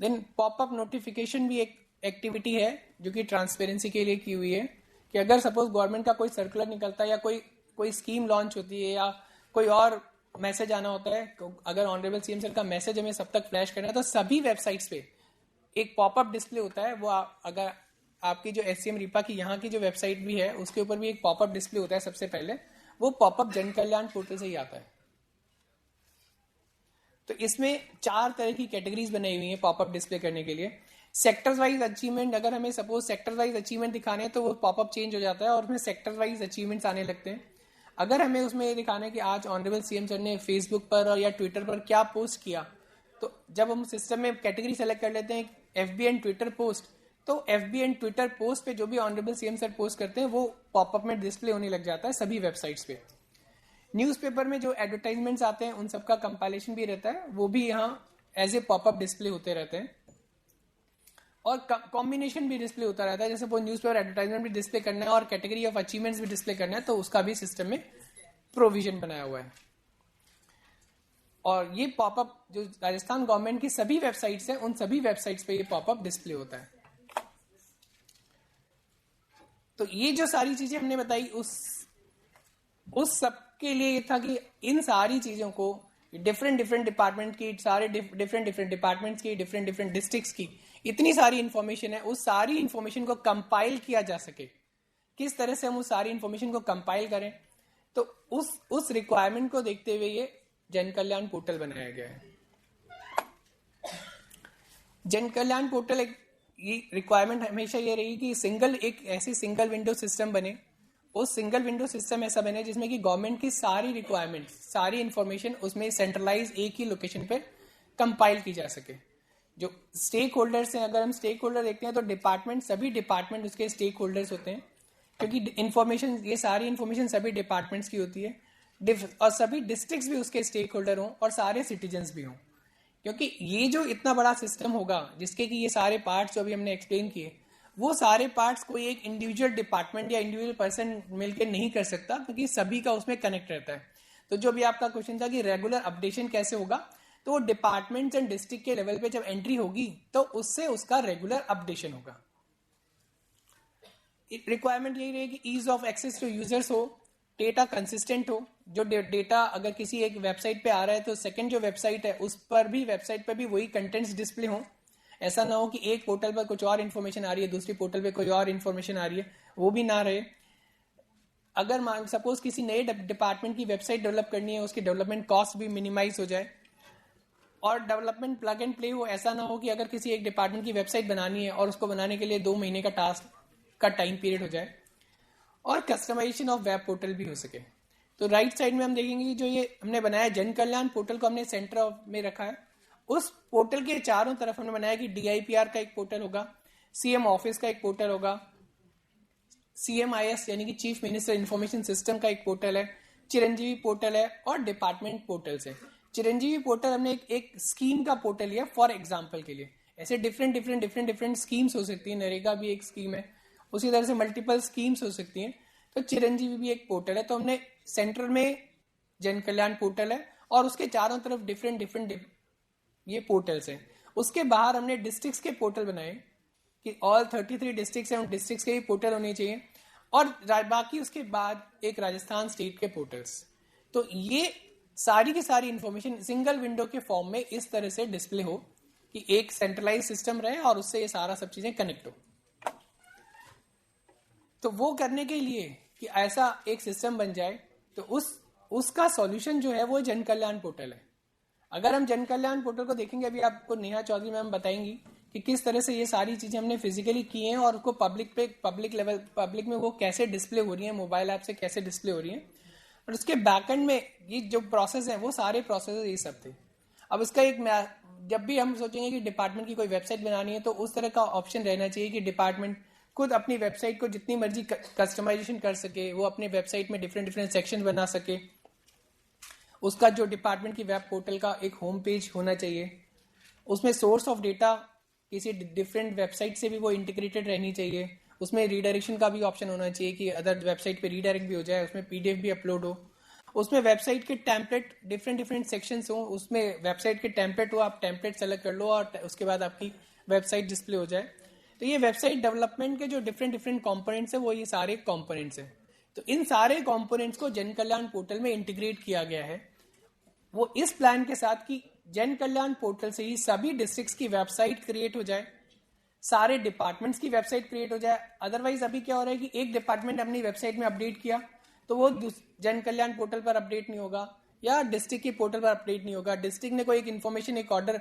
देन पॉपअप नोटिफिकेशन भी एक एक्टिविटी है जो कि ट्रांसपेरेंसी के लिए की हुई है, कि अगर सपोज गवर्नमेंट का कोई सर्कुलर निकलता है या कोई स्कीम लॉन्च होती है या कोई और मैसेज आना होता है, अगर ऑनरेबल सीएम सर का मैसेज हमें सब तक फ्लैश करना है, तो सभी वेबसाइट्स पे एक पॉपअप डिस्प्ले होता है। वो अगर आपकी जो एससीएम रिपा की यहाँ की जो वेबसाइट भी है, उसके ऊपर भी एक पॉपअप डिस्प्ले होता है। सबसे पहले वो पॉपअप जन कल्याण पोर्टल से ही आता है। तो इसमें 4 तरह की कैटेगरीज बनाई हुई है पॉपअप डिस्प्ले करने के लिए। सेक्टर वाइज अचीवमेंट, अगर हमें सपोज सेक्टर वाइज अचीवमेंट दिखाने हैं तो वो पॉपअप चेंज हो जाता है और उसमें सेक्टर वाइज अचीवमेंट्स आने लगते हैं। अगर हमें उसमें ये दिखाना है कि आज ऑनरेबल सीएम सर ने फेसबुक पर और या ट्विटर पर क्या पोस्ट किया, तो जब हम सिस्टम में कैटेगरी सेलेक्ट कर लेते हैं एफबी एंड ट्विटर पोस्ट, तो एफबी एंड ट्विटर पोस्ट पे जो भी ऑनरेबल सीएम सर पोस्ट करते हैं वो पॉपअप में डिस्प्ले होने लग जाता है सभी वेबसाइट्स पे। न्यूज़पेपर में जो एडवर्टाइजमेंट्स आते हैं उन सबका कंपाइलेशन भी रहता है, वो भी यहाँ एज ए पॉपअप डिस्प्ले होते रहते हैं और कॉम्बिनेशन भी डिस्प्ले होता रहता है। जैसे वो न्यूज़पेपर एडवर्टाइजमेंट भी डिस्प्ले करना है और कैटेगरी ऑफ अचीवमेंट्स भी डिस्प्ले करना है, तो उसका भी सिस्टम में प्रोविजन बनाया हुआ है। और ये पॉपअप जो राजस्थान गवर्नमेंट की सभी वेबसाइट्स हैं, उन सभी वेबसाइट्स पे ये पॉपअप डिस्प्ले होता है। तो ये जो सारी चीजें हमने बताई, उस सब के लिए ये था कि इन सारी चीजों को डिफरेंट डिपार्टमेंट की, सारे डिफरेंट डिपार्टमेंट्स की, डिफरेंट डिस्ट्रिक्ट्स की इतनी सारी इंफॉर्मेशन है, उस सारी इंफॉर्मेशन को कंपाइल किया जा सके। किस तरह से हम उस सारी इंफॉर्मेशन को कंपाइल करें, तो उस रिक्वायरमेंट को देखते हुए ये जन कल्याण पोर्टल बनाया गया है। जन कल्याण पोर्टल एक ये रिक्वायरमेंट हमेशा ये रही कि एक ऐसी सिंगल विंडो सिस्टम बने। उस सिंगल विंडो सिस्टम ऐसा बने जिसमें कि गवर्नमेंट की सारी रिक्वायरमेंट, सारी इंफॉर्मेशन उसमें सेंट्रलाइज एक ही लोकेशन पे कंपाइल की जा सके। जो स्टेक होल्डर्स हैं, अगर हम स्टेक होल्डर देखते हैं तो सभी डिपार्टमेंट उसके स्टेक होल्डर्स होते हैं, क्योंकि इंफॉर्मेशन, ये सारी इंफॉर्मेशन सभी डिपार्टमेंट्स की होती है और सभी डिस्ट्रिक्ट्स भी उसके स्टेक होल्डर हों और सारे सिटीजन्स भी हों। क्योंकि ये जो इतना बड़ा सिस्टम होगा जिसके कि ये सारे पार्ट्स जो अभी हमने एक्सप्लेन किए, वो सारे पार्ट्स कोई एक इंडिविजुअल डिपार्टमेंट या इंडिविजुअल पर्सन मिलकर नहीं कर सकता, क्योंकि सभी का उसमें कनेक्ट रहता है। तो जो भी आपका क्वेश्चन था कि रेगुलर अपडेशन कैसे होगा, तो वो डिपार्टमेंट्स एंड डिस्ट्रिक्ट के लेवल पे जब एंट्री होगी तो उससे उसका रेगुलर अपडेशन होगा। रिक्वायरमेंट यही रहेगी, ease of access to users हो, डेटा कंसिस्टेंट हो, जो डेटा अगर किसी एक वेबसाइट पे आ रहा है तो सेकंड जो वेबसाइट है उस पर भी, वेबसाइट पर भी वही कंटेंट्स डिस्प्ले हो। ऐसा ना हो कि एक पोर्टल पर कुछ और इन्फॉर्मेशन आ रही है, दूसरी पोर्टल पे कोई और इन्फॉर्मेशन आ रही है, वो भी ना रहे। अगर सपोज किसी नए डिपार्टमेंट की वेबसाइट डेवलप करनी है, उसकी डेवलपमेंट कॉस्ट भी मिनिमाइज हो जाए और डेवलपमेंट प्लग एंड प्ले हो। ऐसा ना हो कि अगर किसी एक डिपार्टमेंट की वेबसाइट बनानी है और उसको बनाने के लिए 2 महीने का टास्क का टाइम पीरियड हो जाए, और कस्टमाइजेशन ऑफ वेब पोर्टल भी हो सके। तो राइट साइड में हम देखेंगे कि जो ये हमने बनाया जन कल्याण पोर्टल को हमने सेंटर में रखा है। उस पोर्टल के चारों तरफ हमने बनाया कि DIPR का एक पोर्टल होगा, CM ऑफिस का एक पोर्टल होगा, CMIS यानी कि चीफ मिनिस्टर इंफॉर्मेशन सिस्टम का एक पोर्टल है, चिरंजीवी पोर्टल है और डिपार्टमेंट पोर्टल्स है। चिरंजीवी पोर्टल हमने एक स्कीम का पोर्टल लिया फॉर एग्जाम्पल के लिए। ऐसे डिफरेंट स्कीम्स हो सकती है, नरेगा भी एक स्कीम है, उसी तरह से मल्टीपल स्कीम्स हो सकती हैं। तो चिरंजीवी भी एक पोर्टल है। तो हमने सेंट्रल में जन कल्याण पोर्टल है और उसके चारों तरफ डिफरेंट ये पोर्टल्स हैं। उसके बाहर हमने डिस्ट्रिक्ट्स के पोर्टल बनाए कि ऑल 33 डिस्ट्रिक्ट्स हैं, उन डिस्ट्रिक्ट्स के ही पोर्टल होने चाहिए, और बाकी उसके बाद एक राजस्थान स्टेट के पोर्टल्स। तो ये सारी की सारी इंफॉर्मेशन सिंगल विंडो के फॉर्म में इस तरह से डिस्प्ले हो कि एक सेंट्रलाइज सिस्टम रहे और उससे ये सारा सब चीजें कनेक्ट हो। तो वो करने के लिए कि ऐसा एक सिस्टम बन जाए, तो उसका सॉल्यूशन जो है वो जन कल्याण पोर्टल है। अगर हम जन कल्याण पोर्टल को देखेंगे, अभी आपको नेहा चौधरी मैम बताएंगी कि किस तरह से ये सारी चीजें हमने फिजिकली की हैं और उसको पब्लिक में वो कैसे डिस्प्ले हो रही है, मोबाइल ऐप से कैसे डिस्प्ले हो रही है, और उसके बैकएंड में ये जो प्रोसेस है वो सारे प्रोसेस ये सब थे। अब इसका एक, जब भी हम सोचेंगे कि डिपार्टमेंट की कोई वेबसाइट बनानी है तो उस तरह का ऑप्शन रहना चाहिए कि डिपार्टमेंट खुद अपनी वेबसाइट को जितनी मर्जी कस्टमाइजेशन कर सके, वो अपने वेबसाइट में डिफरेंट सेक्शन बना सके। उसका जो डिपार्टमेंट की वेब पोर्टल का एक होम पेज होना चाहिए, उसमें सोर्स ऑफ डेटा किसी डिफरेंट वेबसाइट से भी वो इंटीग्रेटेड रहनी चाहिए। उसमें रीडायरेक्शन का भी ऑप्शन होना चाहिए कि अदर वेबसाइट पे रीडायरेक्ट भी हो जाए, उसमें PDF भी अपलोड हो, उसमें वेबसाइट के टेम्पलेट डिफरेंट सेक्शंस हो, उसमें वेबसाइट के टेम्पलेट हो, आप टेम्पलेट सेलेक्ट कर लो और उसके बाद आपकी वेबसाइट डिस्प्ले हो जाए। तो ये वेबसाइट डेवलपमेंट के जो डिफरेंट कंपोनेंट्स है वो ये सारे कंपोनेंट्स हैं। तो इन सारे कंपोनेंट्स को जन कल्याण पोर्टल में इंटीग्रेट किया गया है, वो इस प्लान के साथ कि जन कल्याण पोर्टल से ही सभी डिस्ट्रिक्ट्स की वेबसाइट क्रिएट हो जाए, सारे डिपार्टमेंट्स की वेबसाइट क्रिएट हो जाए। अदरवाइज अभी क्या हो रहा है कि एक डिपार्टमेंट अपनी वेबसाइट में अपडेट किया तो वो जन कल्याण पोर्टल पर अपडेट नहीं होगा या डिस्ट्रिक्ट के पोर्टल पर अपडेट नहीं होगा। डिस्ट्रिक्ट ने कोई एक इन्फॉर्मेशन, एक ऑर्डर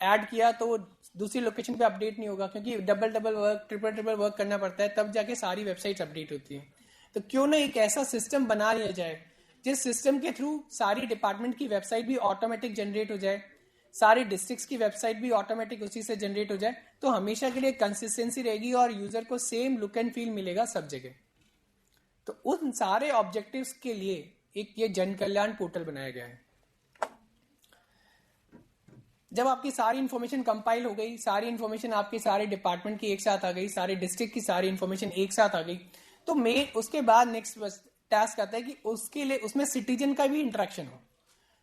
ऐड किया तो वो दूसरी लोकेशन पे अपडेट नहीं होगा, क्योंकि डबल वर्क ट्रिपल वर्क करना पड़ता है, तब जाके सारी वेबसाइट्स अपडेट होती हैं। तो क्यों ना एक ऐसा सिस्टम बना लिया जाए जिस सिस्टम के थ्रू सारी डिपार्टमेंट की वेबसाइट भी ऑटोमेटिक जनरेट हो जाए, सारी डिस्ट्रिक्ट्स की वेबसाइट भी ऑटोमेटिक उसी से जनरेट हो जाए, तो हमेशा के लिए कंसिस्टेंसी रहेगी और यूजर को सेम लुक एंड फील मिलेगा सब जगह। तो उन सारे ऑब्जेक्टिव्स के लिए एक ये जन कल्याण पोर्टल बनाया गया है। जब आपकी सारी इंफॉर्मेशन कंपाइल हो गई, सारी इंफॉर्मेशन आपके सारे डिपार्टमेंट की एक साथ आ गई, सारे डिस्ट्रिक्ट की सारी इंफॉर्मेशन एक साथ आ गई, तो उसके बाद नेक्स्ट टास्क आता है कि उसके लिए उसमें सिटीजन का भी इंटरेक्शन हो।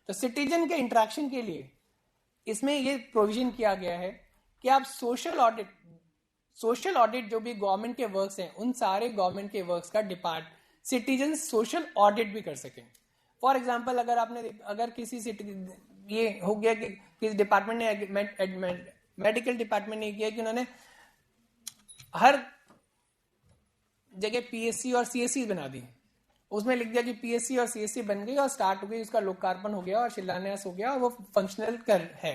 तो सिटीजन के इंटरेक्शन के लिए इसमें ये प्रोविजन किया गया है कि आप सोशल ऑडिट जो भी गवर्नमेंट के वर्क्स हैं, उन सारे गवर्नमेंट के वर्क्स का सिटीजन सोशल ऑडिट भी कर सकें। फॉर एग्जाम्पल, अगर किसी ये हो गया कि किसी डिपार्टमेंट ने मेडिकल डिपार्टमेंट ने किया कि उन्होंने हर जगह PSC और CSC बना दी, उसमें लिख दिया कि PSC और CSC बन गई और स्टार्ट हो गई, उसका लोकार्पण हो गया और शिलान्यास हो गया और वो फंक्शनल है।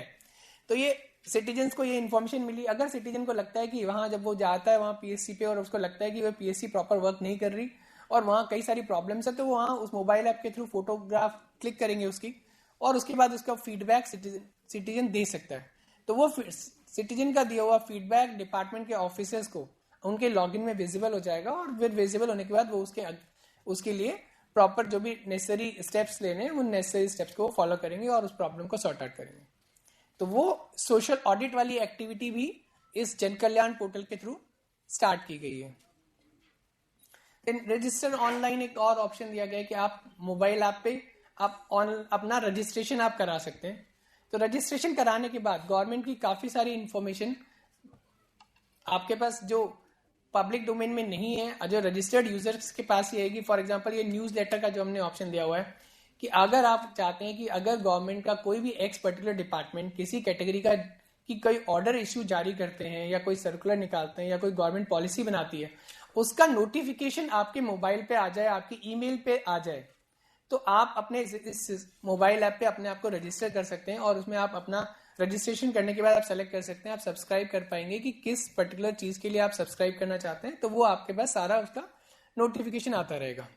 तो ये सिटीजन को ये इन्फॉर्मेशन मिली। अगर सिटीजन को लगता है कि वहां जब वो जाता है वहां PSC पे और उसको लगता है कि वो PSC प्रॉपर वर्क नहीं कर रही और वहां कई सारी प्रॉब्लम्स है, तो वहां उस मोबाइल ऐप के थ्रू फोटोग्राफ क्लिक करेंगे उसकी, और उसके बाद उसका फीडबैक सिटीजन दे सकता है। तो वो सिटीजन का दिया हुआ फीडबैक डिपार्टमेंट के ऑफिसर्स को उनके लॉगिन में विजिबल हो जाएगा, और फिर विजिबल होने के बाद वो उसके लिए प्रॉपर जो भी नेसेसरी स्टेप्स लेने हैं उन नेसेसरी स्टेप्स को फॉलो करेंगे और उस प्रॉब्लम को सॉर्ट आउट करेंगे। तो वो सोशल ऑडिट वाली एक्टिविटी भी इस जन कल्याण पोर्टल के थ्रू स्टार्ट की गई है। रजिस्टर ऑनलाइन एक और ऑप्शन दिया गया है कि आप मोबाइल ऐप पे आप अपना रजिस्ट्रेशन आप करा सकते हैं। तो रजिस्ट्रेशन कराने के बाद गवर्नमेंट की काफी सारी इंफॉर्मेशन आपके पास जो पब्लिक डोमेन में नहीं है और जो रजिस्टर्ड यूजर्स के पास ही आएगी। फॉर एग्जांपल ये न्यूज लेटर का जो हमने ऑप्शन दिया हुआ है कि अगर आप चाहते हैं कि अगर गवर्नमेंट का कोई भी एक्स पर्टिकुलर डिपार्टमेंट किसी कैटेगरी का कि कोई ऑर्डर इश्यू जारी करते हैं या कोई सर्कुलर निकालते हैं या कोई गवर्नमेंट पॉलिसी बनाती है, उसका नोटिफिकेशन आपके मोबाइल पे आ जाए, आपकी ईमेल पे आ जाए, तो आप अपने इस मोबाइल ऐप पे अपने आप को रजिस्टर कर सकते हैं और उसमें आप अपना रजिस्ट्रेशन करने के बाद आप सेलेक्ट कर सकते हैं, आप सब्सक्राइब कर पाएंगे कि किस पर्टिकुलर चीज के लिए आप सब्सक्राइब करना चाहते हैं, तो वो आपके पास सारा उसका नोटिफिकेशन आता रहेगा।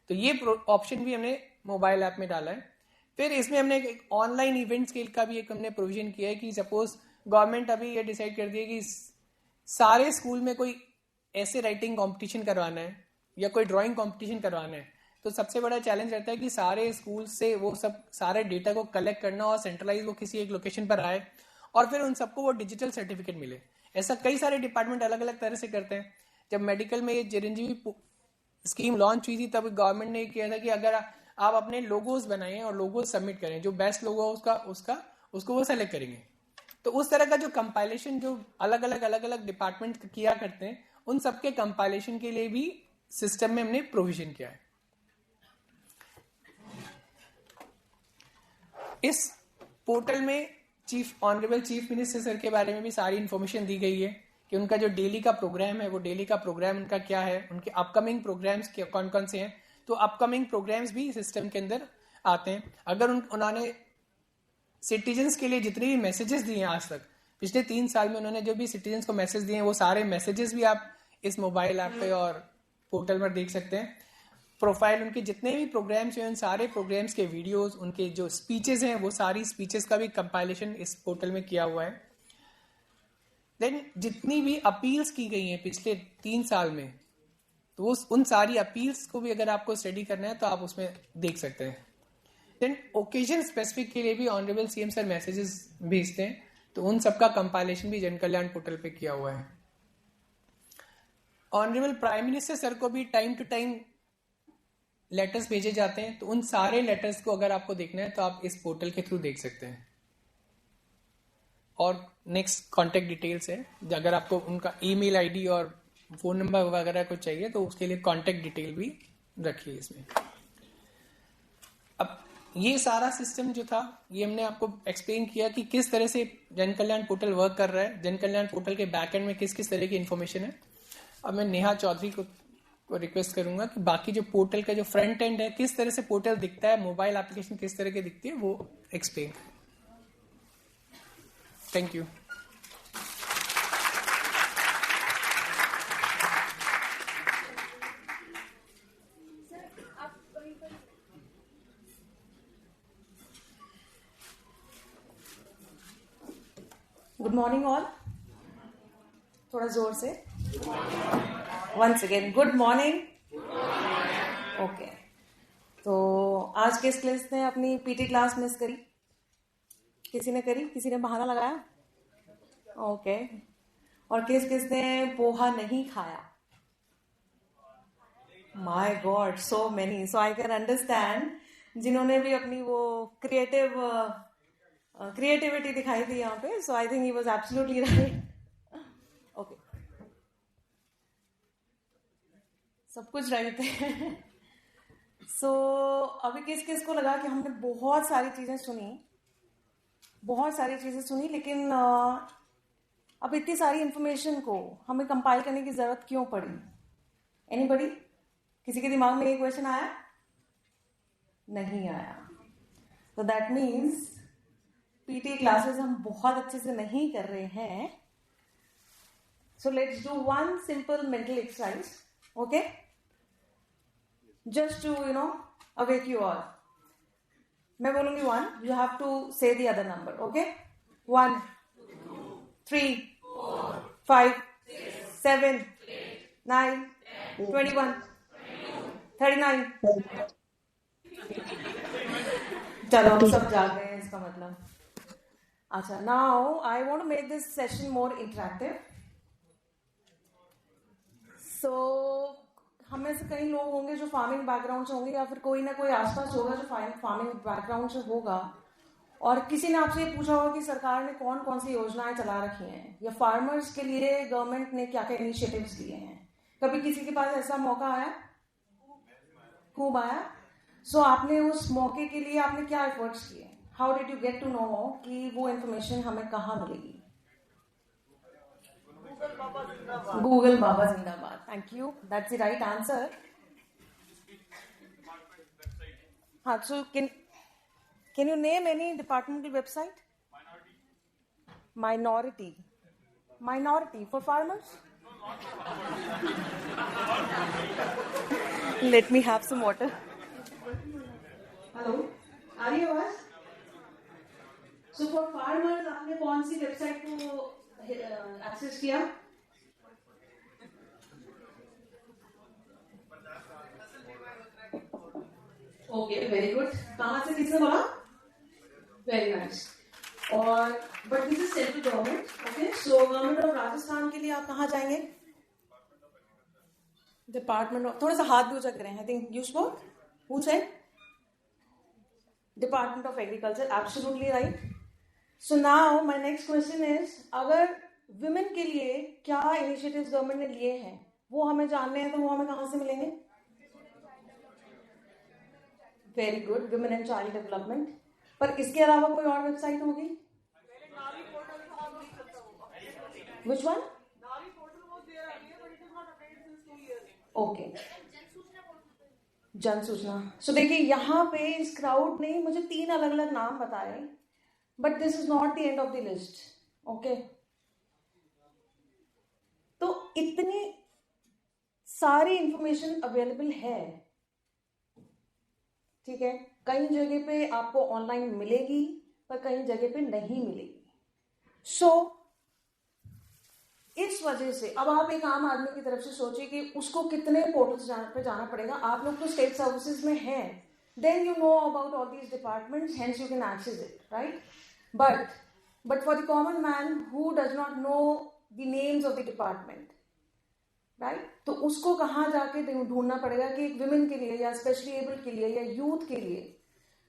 तो ये ऑप्शन भी हमने मोबाइल ऐप में डाला है। फिर इसमें हमने एक ऑनलाइन इवेंट्स के का भी एक हमने प्रोविजन किया है कि सपोज गवर्नमेंट अभी ये डिसाइड कर दिया कि सारे स्कूल में कोई ऐसे राइटिंग कंपटीशन करवाना है या कोई ड्राइंग कंपटीशन करवाना है, तो सबसे बड़ा चैलेंज रहता है कि सारे स्कूल से वो सब सारे डेटा को कलेक्ट करना और सेंट्रलाइज वो किसी एक लोकेशन पर आए और फिर उन सबको वो डिजिटल सर्टिफिकेट मिले। ऐसा कई सारे डिपार्टमेंट अलग अलग तरह से करते हैं। जब मेडिकल में ये चिरंजीवी स्कीम लॉन्च हुई थी तब गवर्नमेंट ने किया था कि अगर आप अपने लोगोज बनाएं और लोगोज सबमिट करें, जो बेस्ट लोगो उसको वो सेलेक्ट करेंगे। तो उस तरह का जो कंपाइलेशन जो अलग अलग डिपार्टमेंट किया करते हैं, उन सबके कंपाइलेशन के लिए भी सिस्टम में हमने प्रोविजन किया है। इस पोर्टल में ऑनरेबल चीफ मिनिस्टर सर के बारे में भी सारी इंफॉर्मेशन दी गई है कि उनका जो डेली का प्रोग्राम है वो डेली का प्रोग्राम उनका क्या है, उनके अपकमिंग प्रोग्राम्स कौन कौन से हैं। तो अपकमिंग प्रोग्राम्स भी सिस्टम के अंदर आते हैं। अगर उन्होंने सिटीजन्स के लिए जितने भी मैसेजेस दिए हैं आज तक पिछले 3 साल में, उन्होंने जो भी सिटीजन्स को मैसेज दिए हैं वो सारे मैसेजेस भी आप इस मोबाइल ऐप पे और पोर्टल पर देख सकते हैं। प्रोफाइल उनके जितने भी प्रोग्राम्स हैं उन सारे प्रोग्राम्स के वीडियोस, उनके जो स्पीचेस हैं वो सारी स्पीचेस का भी कंपाइलेशन इस पोर्टल में किया हुआ है। देन जितनी भी अपील्स की गई हैं पिछले 3 साल में, तो उन सारी अपील्स को भी अगर आपको स्टडी करना है तो आप उसमें देख सकते हैं। देन ओकेजन स्पेसिफिक के लिए भी ऑनरेबल सीएम सर मैसेजेस भेजते हैं, तो उन सबका कंपाइलेशन भी जन कल्याण पोर्टल पे किया हुआ है। ऑनरेबल प्राइम मिनिस्टर सर को भी टाइम टू टाइम लेटर्स भेजे जाते हैं, तो उन सारे लेटर्स को अगर आपको देखना है तो आप इस पोर्टल के थ्रू देख सकते हैं। और नेक्स्ट कॉन्टेक्ट डिटेल्स है, अगर आपको उनका ईमेल आईडी और फोन नंबर वगैरह कुछ चाहिए तो उसके लिए कॉन्टेक्ट डिटेल भी रखिए इसमें। अब ये सारा सिस्टम जो था ये हमने आपको एक्सप्लेन किया कि किस तरह से जन कल्याण पोर्टल वर्क कर रहा है, जन कल्याण पोर्टल के बैकएंड में किस किस तरह की इंफॉर्मेशन है। अब मैं नेहा चौधरी को रिक्वेस्ट करूंगा कि बाकी जो पोर्टल का जो फ्रंट एंड है, किस तरह से पोर्टल दिखता है, मोबाइल एप्लीकेशन किस तरह की दिखती है, वो explain. Thank you. Good morning all, थोड़ा जोर से। Once again good morning. Okay, तो आज किस क्लास ने अपनी पीटी क्लास मिस करी? किसी ने करी? किसी ने बहाना लगाया? ओके। और किस किस ने पोहा नहीं खाया? My god, so many. So I can understand जिन्होंने भी अपनी वो क्रिएटिविटी दिखाई थी यहाँ पे। So I think he was absolutely right. Okay, सब कुछ राइट है। सो अभी किस किस को लगा कि हमने बहुत सारी चीजें सुनी, लेकिन अब इतनी सारी इंफॉर्मेशन को हमें कंपाइल करने की जरूरत क्यों पड़ी? एनीबडी? किसी के दिमाग में ये क्वेश्चन आया? नहीं आया। तो दैट मीन्स पीटी क्लासेस हम बहुत अच्छे से नहीं कर रहे हैं। So let's do one simple mental exercise, okay, just to awake you all. मैं बोलूंगी 1, you have to say the other number, okay? 1 3 5 7 9 21 39। चलो हम सब जाग गए हैं, इसका मतलब। अच्छा, now I want to make this session more interactive. So हम में से कई लोग होंगे जो फार्मिंग बैकग्राउंड से होंगे, या फिर कोई ना कोई आसपास होगा जो फार्मिंग बैकग्राउंड से होगा। और किसी ने आपसे ये पूछा होगा कि सरकार ने कौन कौन सी योजनाएं चला रखी हैं या फार्मर्स के लिए गवर्नमेंट ने क्या क्या इनिशिएटिव्स लिए हैं. कभी किसी के पास ऐसा मौका आया? खूब आया. सो आपने उस मौके के लिए आपने क्या एफर्ट्स किए? How did you get to know कि वो इन्फॉर्मेशन हमें कहाँ मिलेगी? गूगल बाबा जिंदाबाद. Thank you. That's the right answer. हाँ, so can you name any departmental website? Minority for farmers? Let me have some water. Hello, आ रही है आवाज? So for farmers आपने कौन सी वेबसाइट को एक्सेस किया? Okay, very good. कहाँ से किसने बोला? Very nice. और but this is central government. Okay, so government of Rajasthan के लिए आप कहाँ जाएंगे? डिपार्टमेंट ऑफ, थोड़ा सा हाथ भी ऊंचा करें. I think you spoke. Who said? Department of agriculture. Absolutely right. So now my next question is, अगर विमेन के लिए क्या इनिशिएटिव्स गवर्नमेंट ने लिए हैं वो हमें जानने हैं, तो वो हमें कहाँ से मिलेंगे? Very good. Women and child development. पर इसके अलावा कोई और वेबसाइट होगी? Which one? ओके, जन सूचना. सो देखिए यहाँ पे इस क्राउड ने मुझे 3 अलग अलग नाम बताए, but this is not the end of the list. Okay, तो इतनी सारी इंफॉर्मेशन अवेलेबल है, ठीक है. कई जगह पे आपको ऑनलाइन मिलेगी पर कई जगह पे नहीं मिलेगी. सो इस वजह से अब आप एक आम आदमी की तरफ से सोचिए कि उसको कितने पोर्टल्स पे जाना पड़ेगा. आप लोग तो स्टेट सर्विसेज में हैं, then you know about all these departments, hence you can access it, right. But for the common man who does not know the names of the department, right, तो उसको कहाँ जाके ढूंढना पड़ेगा कि एक विमेन के लिए या स्पेशली एबल्ड के लिए या यूथ के लिए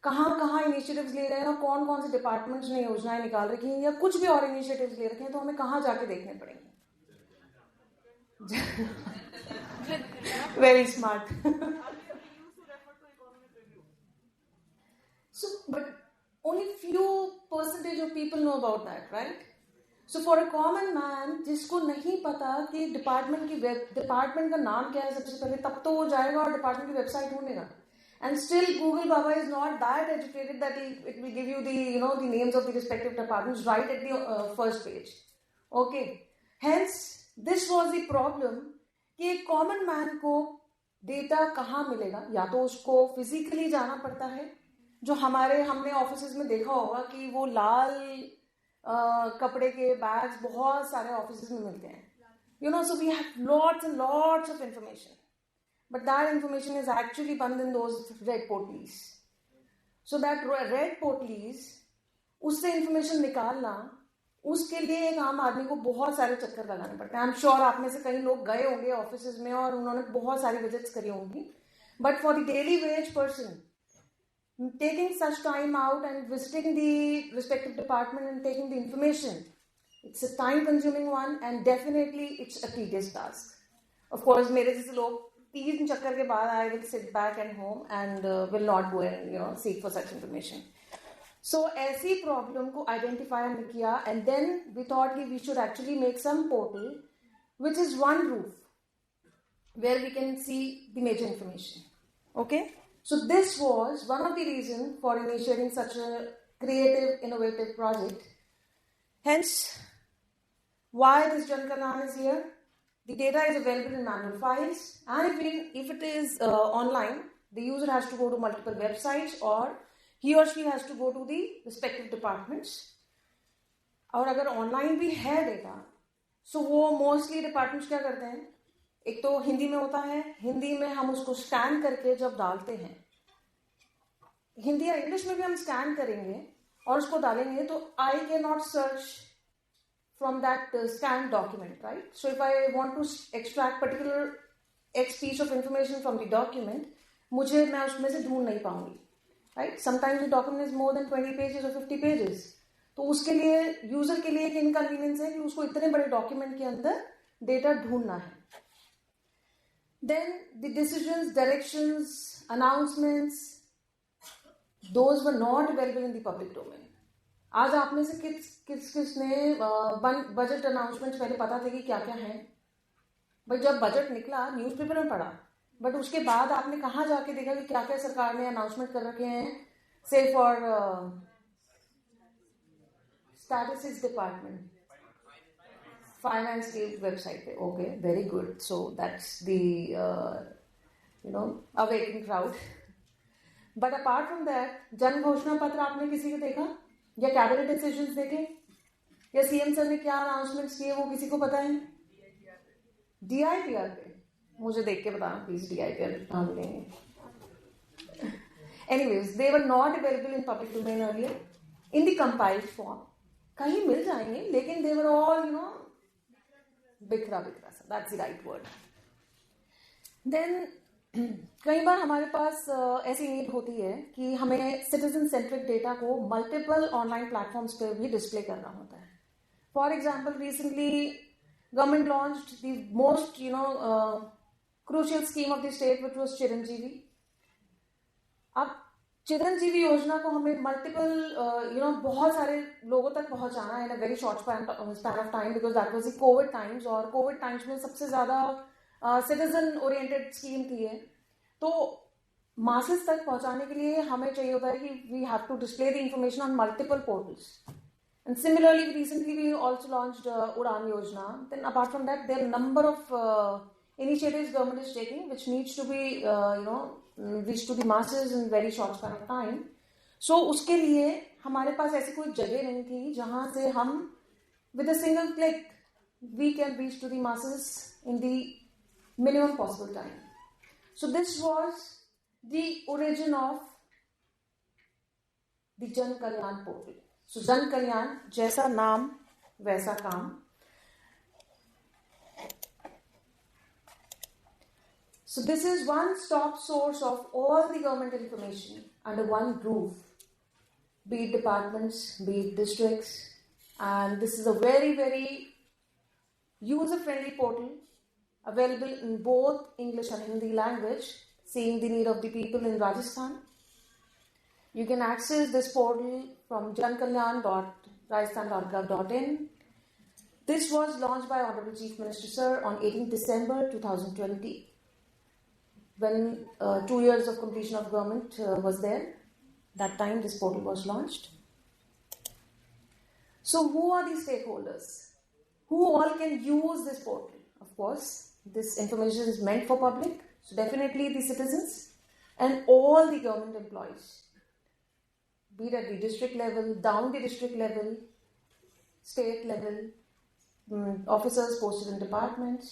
कहाँ कहाँ इनिशिएटिव्स ले रहे हैं और कौन कौन से डिपार्टमेंट्स ने योजनाएं निकाल रखी हैं या कुछ भी और इनिशिएटिव्स ले रखे हैं, तो हमें कहाँ जाके देखने पड़ेंगे. Very smart. So, but only few percentage of people know about that, right? So for a common man जिसको नहीं पता कि डिपार्टमेंट का नाम क्या है सबसे पहले, तब तो वो जाएगा और डिपार्टमेंट की website ढूंढेगा. And still Google Baba is not that educated that it will give you the names of the respective departments right at the first page. Okay. Hence, this was the problem कि एक common man को data कहाँ मिलेगा. या तो उसको physically जाना पड़ता है, जो हमने ऑफिसेज में देखा होगा कि वो लाल कपड़े के बैग्स बहुत सारे ऑफिसेज में मिलते हैं. So we have lots and lots of information. But that information is actually bundled in those red portals. So that red portals, उससे information निकालना, उसके लिए एक आम आदमी को बहुत सारे चक्कर लगाने पड़ते हैं. आई एम श्योर आप में से कई लोग गए होंगे ऑफिसेज में और उन्होंने बहुत सारी विजिट्स करी होंगी. But for the daily veg person, taking such time out and visiting the respective department and taking the information, it's a time consuming one and definitely it's a tedious task. Of course, मेरे जैसे लोग 3 चक्कर के बाद I will sit back at home and will not go and seek for such information. So ऐसी problem को identify हमने किया and then we thought that we should actually make some portal which is one roof where we can see the major information. Okay? So this was one of the reasons for initiating such a creative, innovative project. Hence, why this Jan Kalyan is here. The data is available in manual files, and if it is online, the user has to go to multiple websites or he or she has to go to the respective departments. और अगर online भी है data, सो वो mostly departments क्या करते हैं, एक तो हिंदी में होता है, हिंदी में हम उसको स्कैन करके जब डालते हैं, हिंदी या इंग्लिश में भी हम स्कैन करेंगे और उसको डालेंगे, तो I can not search from that scanned document, right? So if I want to extract particular X piece of information from the document, मैं उसमें से ढूंढ नहीं पाऊंगी. Right. Sometimes the document is more than 20 pages और 50 pages. तो उसके लिए यूजर के लिए एक इनकन्वीनियंस है कि उसको इतने बड़े डॉक्यूमेंट के अंदर डेटा ढूंढना है. Then the decisions, directions, announcements, those were not available in the public domain. आज आप में से किसने बजट अनाउंसमेंट्स पहले पता थे कि क्या क्या है? भाई जब बजट निकला न्यूज़पेपर में पढ़ा, बट उसके बाद आपने कहाँ जाके देखा कि क्या क्या सरकार ने अनाउंसमेंट कर रखे हैं? से फॉर स्टैटिस्टिक्स डिपार्टमेंट, फाइनेंस की वेबसाइट पे. Okay, very good. So that's the awaking crowd. But apart from that, जन घोषणा पत्र आपने किसी को देखा? या कैबिनेट डिसीजंस देखे? या सीएम सर ने क्या अनाउंसमेंट्स किए वो किसी को पता है? DIPR पे मुझे देख के बताना प्लीज, DIPR कहाँ मिलेंगे? Anyways, they were not available in public domain earlier in the compiled form. कहीं मिल जाएंगे, लेकिन they were all बिखरा सा. That's the right word. Then कई बार हमारे पास ऐसी नीड होती है कि हमें सिटीजन सेंट्रिक डेटा को मल्टीपल ऑनलाइन प्लेटफॉर्म्स पे भी डिस्प्ले करना होता है. For example, recently government launched the most crucial scheme of the state which was Chiranjeevi. अब चिरंजीवी योजना को हमें मल्टीपल बहुत सारे लोगों तक पहुंचाना है in a very short span of time, because that was the covid times. और कोविड टाइम्स में सबसे ज्यादा सिटीजन ओरिएंटेड स्कीम थी है. तो मासेस तक पहुंचाने के लिए हमें चाहिए होता है कि we have to display the information on multiple portals. And similarly recently we also launched Udan Yojana. Then apart from that there number of initiatives government is taking which needs to be reach to the masses in very short span of time. So उसके लिए हमारे पास ऐसी कोई जगह नहीं थी जहां से हम with a single click we can reach to the masses in the minimum possible time. So this was the origin of the Jan Kalyan portal. So Jan Kalyan, जैसा नाम वैसा काम. So this is one-stop source of all the government information under one roof, be it departments, be it districts, and this is a very, very user-friendly portal available in both English and Hindi language, seeing the need of the people in Rajasthan. You can access this portal from jankalyan.rajasthan.gov.in. This was launched by Honorable Chief Minister Sir on 18 December 2020. When 2 years of completion of government was there, that time this portal was launched. So who are the stakeholders? Who all can use this portal? Of course, this information is meant for public, so definitely the citizens and all the government employees, be it at the district level, down the district level, state level, officers posted in departments,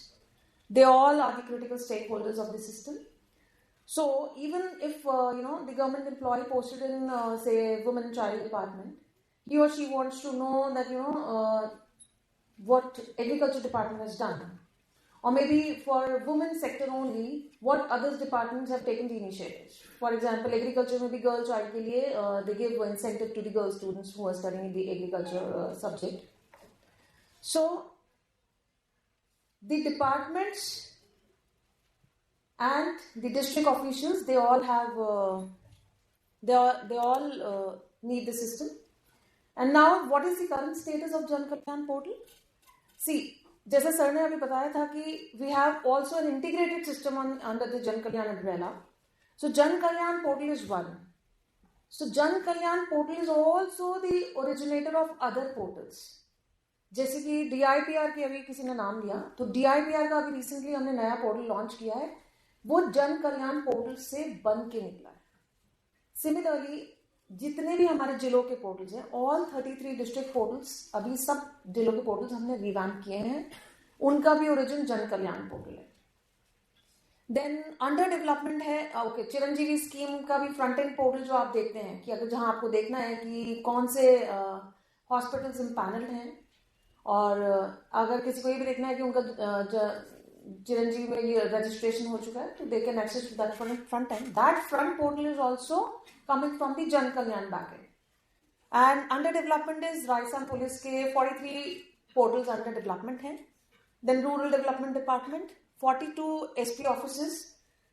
they all are the critical stakeholders of the system. So even if the government employee posted in say women and child department, he or she wants to know that what agriculture department has done, or maybe for women sector only what other departments have taken the initiatives. For example, agriculture में भी girl child के लिए they give incentive to the girl students who are studying the agriculture subject. So the departments and the district officials, they all have need the system. And now what is the current status of Jan Kalyan portal? See, जैसा sir ने अभी बताया था कि we have also an integrated system under the Jan Kalyan umbrella. So Jan Kalyan portal is one. So Jan Kalyan portal is also the originator of other portals. जैसे कि DIPR की अभी किसी ने नाम लिया, तो DIPR का अभी रिसेंटली हमने नया पोर्टल लॉन्च किया है, वो जन कल्याण पोर्टल से बन के निकला है. सिमिलरली जितने भी हमारे जिलों के पोर्टल्स हैं, ऑल 33 डिस्ट्रिक्ट पोर्टल्स, अभी सब जिलों के पोर्टल्स हमने रिवैम्प किए हैं, उनका भी ओरिजिन जन कल्याण पोर्टल है. देन अंडर डेवलपमेंट है ओके चिरंजीवी स्कीम का भी फ्रंट एंड पोर्टल जो आप देखते हैं कि अगर जहां आपको देखना है कि कौन से हॉस्पिटल्स इम्पैनल्ड हैं, और अगर किसी को ये भी देखना है कि उनका चिरंजीवी में ये रजिस्ट्रेशन हो चुका है, तो they can access to that front end. That front portal is also coming from the Jan Kalyan backend. And under development is Rajasthan police के 43 पोर्टल्स अंडर डेवलपमेंट हैं. Then rural development department 42 SP offices,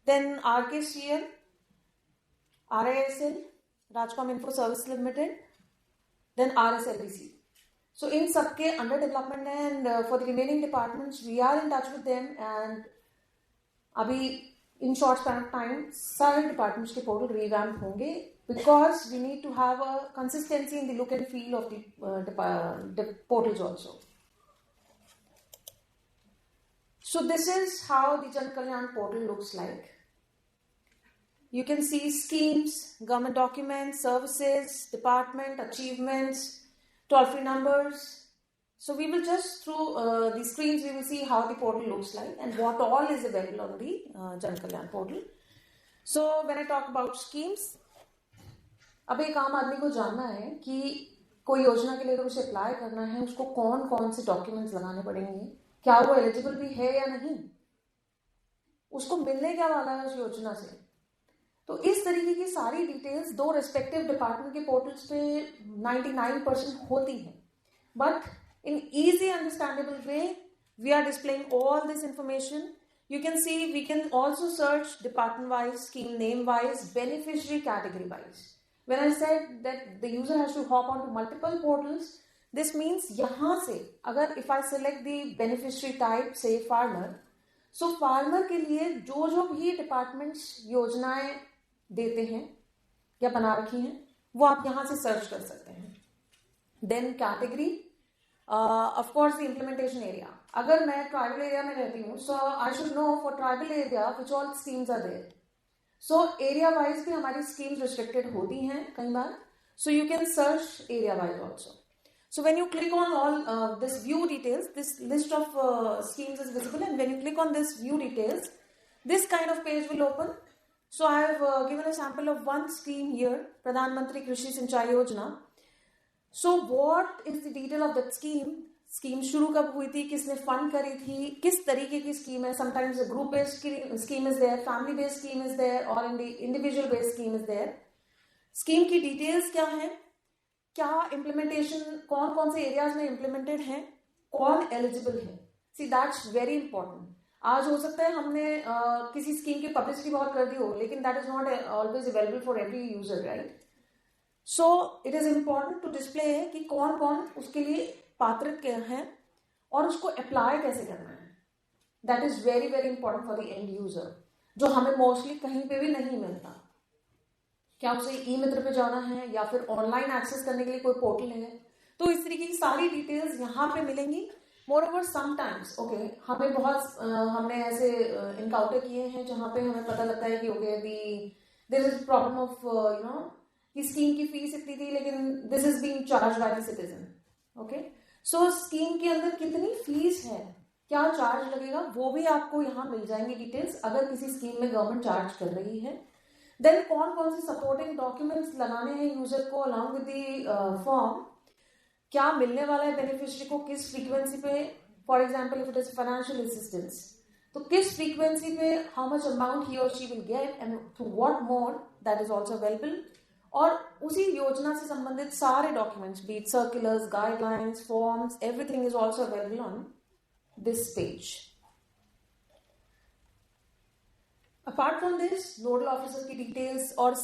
then RKCL, RISL, Rajcom Info Service Limited, then RSLDC. So in सबके under development है, and for the remaining departments we are in touch with them, and अभी in short span of time सारे departments के portal revamp होंगे, because we need to have a consistency in the look and feel of the portals also. So this is how the Jan Kalyan portal looks like. You can see schemes, government documents, services, department, achievements, toll-free numbers. So we will just through the screens we will see how the portal looks like and what all is available on the Jan Kalyan portal. So when I talk about schemes, अब एक आम आदमी को जानना है कि कोई योजना के लिए अगर उसे अप्लाई करना है, उसको कौन कौन से डॉक्यूमेंट्स लगाने पड़ेंगे, क्या वो एलिजिबल भी है या नहीं, उसको मिलने क्या वाला है उस योजना से. तो इस तरीके की सारी डिटेल्स दो रेस्पेक्टिव डिपार्टमेंट के पोर्टल्स पे 99% होती हैं. But in easy understandable way we are displaying all this information. You can see we can also search department wise, scheme name wise, beneficiary category wise. When I said that the user has to hop onto multiple portals, this means यहाँ से अगर if I select the beneficiary type say farmer, so farmer के लिए जो जो भी departments योजनाएं देते हैं या बना रखी हैं वो आप यहाँ से सर्च कर सकते हैं. Then category, of course the implementation area. अगर मैं ट्राइबल एरिया में रहती हूँ, so I should know for tribal area which all schemes are there. So area wise भी हमारी स्कीम्स रिस्ट्रिक्टेड होती हैं कई बार, so you can search area wise also. So when you click on all this view details, this list of schemes is visible, and when you click on this view details, this kind of page will open. So I have given a sample of one scheme here, Pradhan Mantri Krishi Sinchai Yojana. So what is the detail of that scheme? Scheme शुरू कब हुई थी, किसने fund करी थी, किस तरीके की स्कीम है. Sometimes a group based scheme is there, family based scheme is there, or in the individual based scheme is there. Scheme की डिटेल्स क्या है, क्या इम्प्लीमेंटेशन, कौन कौन से एरियाज में इम्प्लीमेंटेड है, कौन एलिजिबल है. See that's very important. आज हो सकता है हमने किसी स्कीम की पब्लिसिटी बहुत कर दी हो, लेकिन that is not always available for every user, right. So it is important to display कि कौन कौन उसके लिए पात्र हैं और उसको अप्लाई कैसे करना है. That is very very important for the end user, जो हमें मोस्टली कहीं पे भी नहीं मिलता. क्या उसे ई-मित्र पे जाना है या फिर ऑनलाइन एक्सेस करने के लिए कोई पोर्टल है, तो इस तरीके की सारी डिटेल्स यहाँ पे मिलेंगी. मोरओवर समटाइम्स हमें बहुत हमने ऐसे इनकाउंटर किए हैं जहाँ पे हमें पता लगता है कि देयर इज प्रॉब्लम ऑफ कि स्कीम की फीस इतनी थी लेकिन this is being charge by the citizen. Okay, so scheme के अंदर कितनी फीस है, क्या चार्ज लगेगा, वो भी आपको यहाँ मिल जाएंगे डिटेल्स अगर किसी स्कीम में गवर्नमेंट चार्ज कर रही है. देन कौन कौन से सपोर्टिंग डॉक्यूमेंट्स लगाने हैं यूजर को अलॉन्ग विद द फॉर्म, क्या मिलने वाला है बेनिफिशियरी को किस फ्रीक्वेंसी पे. For example if it is financial assistance, तो किस फ्रीक्वेंसी पे हाउ मच अमाउंट ही और she will get and through what mode, that is also available. और उसी योजना से संबंधित सारे documents, be it circulars, guidelines, forms, everything is also available on this page. Apart from this, nodal officer की details, और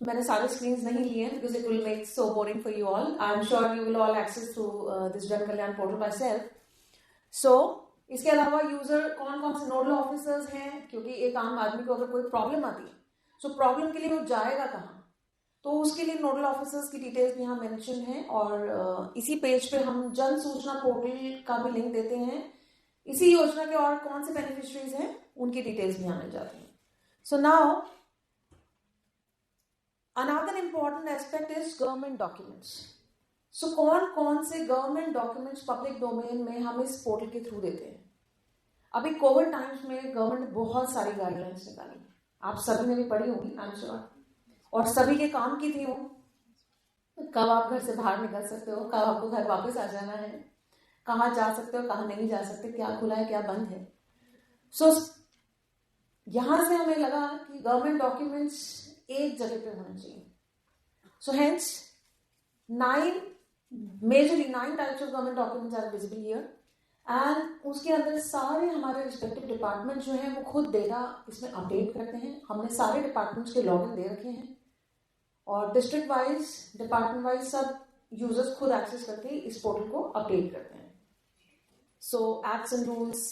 मैंने सारे स्क्रीन्स नहीं लिए हैं because it will make so boring for you all. I am sure you will all access through this Jan Kalyan portal by self. So इसके अलावा user कौन कौन से नोडल ऑफिसर्स हैं, क्योंकि एक आम आदमी को अगर कोई प्रॉब्लम आती है, सो प्रॉब्लम के लिए वो जाएगा कहाँ, तो उसके लिए नोडल ऑफिसर्स की डिटेल्स भी यहाँ मेंशन है. और इसी पेज पे हम जन सूचना पोर्टल का भी लिंक देते हैं. इसी योजना के और कौन से बेनिफिशरीज हैं उनकी डिटेल्स भी यहाँ मिल जाती हैं. So now, another important aspect is government documents. So कौन से गवर्नमेंट डॉक्यूमेंट्स पब्लिक डोमेन में हम इस पोर्टल के थ्रू देते हैं. अभी कोविड टाइम्स में गवर्नमेंट बहुत सारी गाइडलाइंस निकाली, आप सभी ने भी पढ़ी होंगी आई एम श्योर, और सभी के काम की थी वो. कब आप घर से बाहर निकल सकते हो, कब आपको घर वापस आ जाना है, कहाँ जा सकते हो, कहाँ नहीं जा सकते, क्या खुला है क्या बंद है. सो यहां से हमें लगा कि गवर्नमेंट डॉक्यूमेंट्स एक जगह पे होने चाहिए. So hence 9 types of government documents are visible here. And उसके अंदर सारे हमारे रिस्पेक्टिव डिपार्टमेंट जो हैं वो खुद डेटा इसमें अपडेट करते हैं. हमने सारे डिपार्टमेंट्स के लॉगिन दे रखे हैं और डिस्ट्रिक्ट वाइज, डिपार्टमेंट वाइज सब यूजर्स खुद एक्सेस करके इस पोर्टल को अपडेट करते हैं. So acts and rules,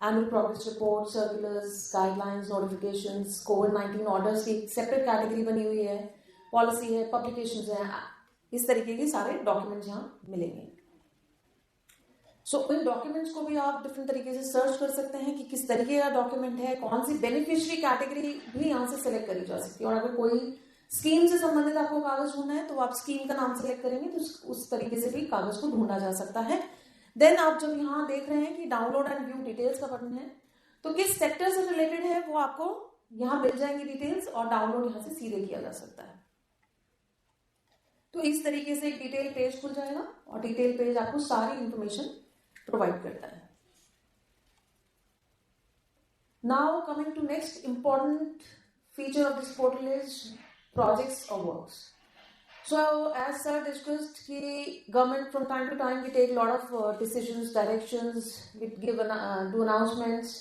annual progress report, circulars, guidelines, notifications, कोविड-19 ऑर्डर्स की सेपरेट कैटेगरी बनी हुई है, पॉलिसी है, पब्लिकेशंस हैं, इस तरीके के सारे डॉक्यूमेंट्स यहाँ मिलेंगे. सो इन डॉक्यूमेंट्स को भी आप डिफरेंट तरीके से सर्च कर सकते हैं कि किस तरीके का डॉक्यूमेंट है, कौन सी बेनिफिशियरी कैटेगरी भी यहाँ से सिलेक्ट करी जा सकती है. और अगर कोई स्कीम से संबंधित आपको कागज ढूंढना है तो आप स्कीम का नाम सिलेक्ट करेंगे तो उस तरीके से भी कागज को ढूंढा जा सकता है. देन आप जब यहाँ देख रहे हैं कि डाउनलोड एंड व्यू डिटेल्स का बटन है तो किस सेक्टर से रिलेटेड है वो आपको यहाँ मिल जाएंगी डिटेल्स और डाउनलोड यहाँ से सीधे किया जा सकता है. तो इस तरीके से एक डिटेल पेज खुल जाएगा और डिटेल पेज आपको सारी इंफॉर्मेशन प्रोवाइड करता है. Now coming to next important feature of this portal is projects और works. So as sir discussed, government from time to time we take a lot of decisions, directions, we give do announcements,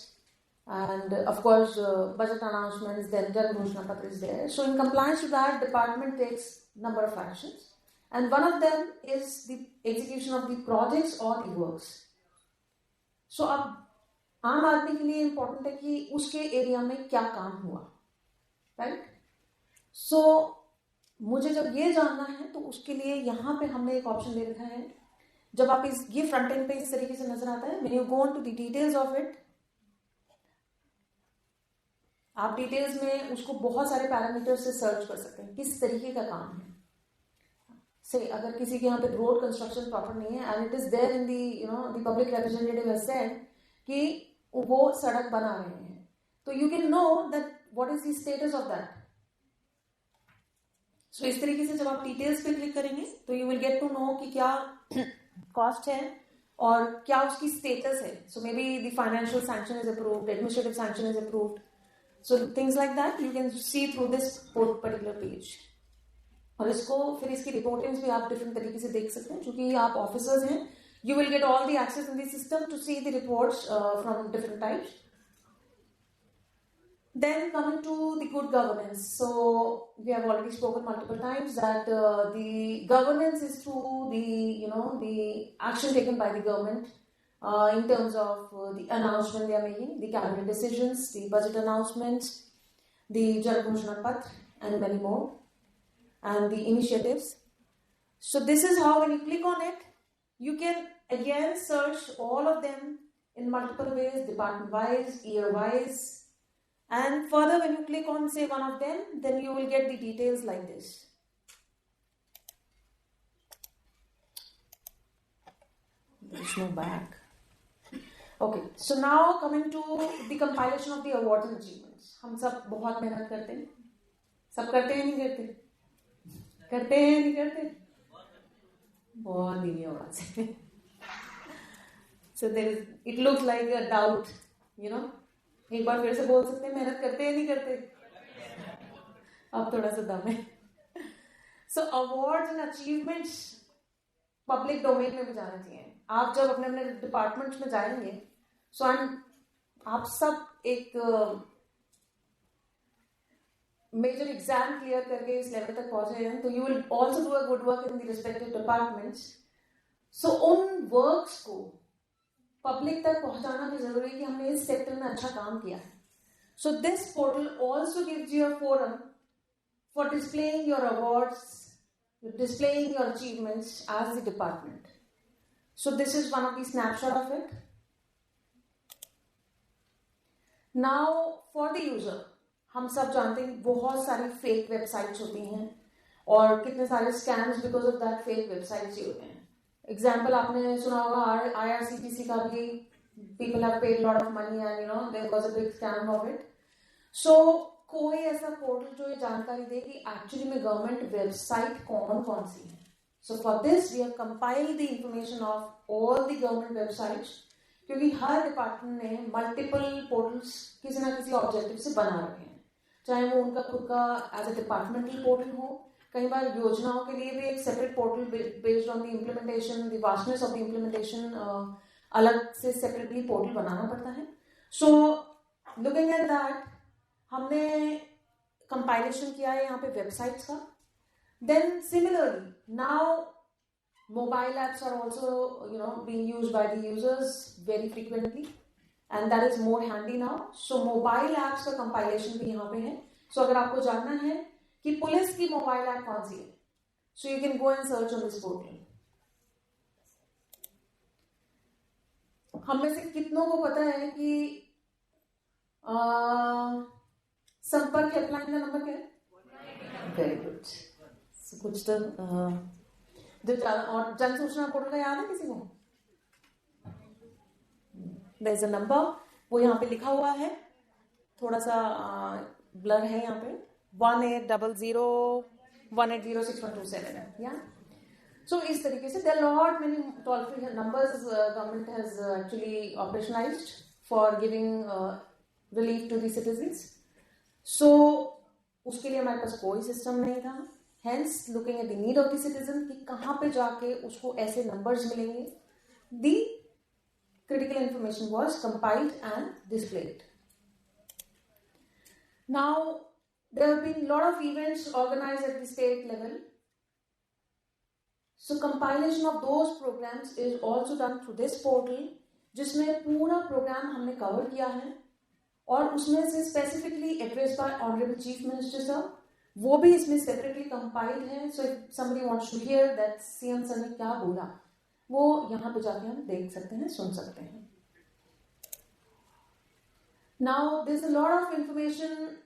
and of course budget announcements. Then Jan Ghoshna Patra is there. So in compliance with that, department takes number of actions, and one of them is the execution of the projects or the works. So अब आम आदमी के लिए important है कि उसके area में क्या काम हुआ, राइट? सो मुझे जब ये जानना है तो उसके लिए यहाँ पे हमने एक ऑप्शन दे रखा है. जब आप ये फ्रंट एंड पे इस तरीके से नजर आता है, when you go into the details of it, आप डिटेल्स में उसको बहुत सारे पैरामीटर से सर्च कर सकते हैं किस तरीके का काम है. से अगर किसी के यहाँ पे रोड कंस्ट्रक्शन प्रॉपर नहीं है and it is there in the public representative has said कि वो सड़क बना रहे हैं, तो you can know that what is the status of that. So इस तरीके से जब आप डिटेल्स पे क्लिक करेंगे तो you will get to know कि क्या कॉस्ट है और क्या उसकी स्टेटस है. So maybe the financial sanction is approved, administrative sanction is approved. So things like that you can see through this particular page. और इसको फिर इसकी रिपोर्टिंग्स भी आप डिफरेंट तरीके से देख सकते हैं. क्योंकि आप ऑफिसर्स हैं, you will get all the access in the system to see the reports from different types. Then coming to the good governance. So we have already spoken multiple times that the governance is through the action taken by the government in terms of the announcement they are making, the cabinet decisions, the budget announcements, the Jan Ghoshna Patra, and many more, and the initiatives. So this is how when you click on it, you can again search all of them in multiple ways, department wise, year wise. And further, when you click on say one of them, then you will get the details like this. There is no back. Okay, so now coming to the compilation of the awards and achievements. हम सब बहुत मेहनत करते हैं. सब करते हैं नहीं करते? करते हैं नहीं करते? बहुत धीमी आवाज है. So it looks like a doubt, एक बार फिर से बोल सकते हैं, मेहनत करते हैं नहीं करते? अब थोड़ा सा दम है. So awards and achievements public domain में भी जाना चाहिए. आप जब अपने अपने डिपार्टमेंट्स में जाएंगे, सो आप सब एक मेजर एग्जाम क्लियर करके इस लेवल तक पहुंचे हैं, तो you will also do a good work in the respective departments. So उन वर्क्स को पब्लिक तक पहुंचाना भी जरूरी है कि हमने इस सेक्टर में अच्छा काम किया है. So this portal also gives you a forum for displaying your awards, displaying your achievements as the department. So this is one of the snapshot of it. Now for the user, हम सब जानते हैं बहुत सारी fake websites होती हैं और कितने सारे scams because of that fake websites ही होते हैं. एग्जाम्पल आपने सुना होगा IRCTC का भी, people have paid lot of money and there was a big scam of it. So कोई ऐसा पोर्टल जो ये जानकारी दे कि एक्चुअली में गवर्नमेंट वेबसाइट कौन कौन सी है. So for this we have compiled the information of all the government websites क्योंकि हर डिपार्टमेंट ने मल्टीपल पोर्टल्स किसी ना किसी ऑब्जेक्टिव से बना रखे हैं, चाहे वो उनका खुद का एज ए डिपार्टमेंटल पोर्टल हो, कई बार योजनाओं के लिए भी एक separate portal based on the implementation, the vastness of the implementation, अलग से सेपरेटली पोर्टल बनाना पड़ता है. सो लुकिंग एट दैट, हमने कंपाइलेशन किया है यहाँ पे वेबसाइट्स का. Then similarly now mobile apps are also being used by the users very frequently, and that is more handy now. So mobile apps का compilation भी यहाँ पे है. So अगर आपको जानना है कि पुलिस की मोबाइल ऐप कौन सी है, so you can go and search on this portal. हम में से कितनों को पता है कि संपर्क हेल्पलाइन का नंबर क्या है? Very good. कुछ तो और जन सूचना पोर्टल का याद है किसी को? देयर इज अ नंबर, वो यहाँ पे लिखा हुआ है, थोड़ा सा ब्लर है यहाँ पे, 1800180627 है. या सो इस तरीके से there lot many toll free numbers government has actually operationalised for giving relief to the citizens. So उसके लिए हमारे पास कोई सिस्टम नहीं था. Hence, looking at the need of the citizen, कि कहाँ पे जाके उसको ऐसे numbers मिलेंगे, the critical information was compiled and displayed. Now, there have been a lot of events organized at the state level. So, compilation of those programs is also done through this portal, जिसमें पूरा program हमने cover किया है, और उसमें से specifically addressed by Honorable Chief Minister Sir, वो भी इसमें सेपरेटली कंपाइल्ड है. So if somebody wants to hear that CM sir ने क्या बोला, वो यहाँ पे जाके हम देख सकते हैं, सुन सकते हैं. Now there is a lot of information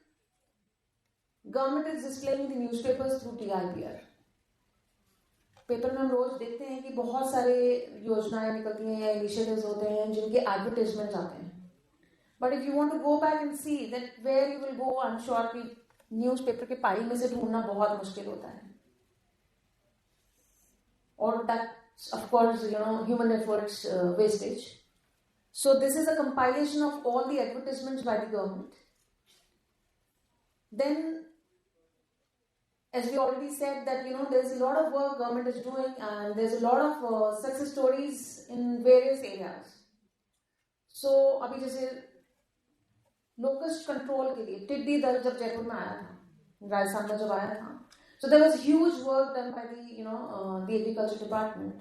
government is displaying the newspapers through TIPR. Paper में हम रोज देखते हैं कि बहुत सारे योजनाएं निकलती हैं या इनिशिएटिव्स होते हैं जिनके एडवर्टाइजमेंट आते हैं. But if you want to go back and see that where you will go, I am sure कि न्यूज़पेपर के पारी में से ढूंढना बहुत मुश्किल होता है. और that's of course human efforts wastage. So this is a compilation of all the advertisements by the government. Then as we already said that there's a lot of work government is doing, and there's a lot of success stories in various areas. So अभी जैसे locust control के लिए टिड्डी दल जब जयपुर में आया था, राजस्थान में जब आया था, so there was huge work done by the agriculture department,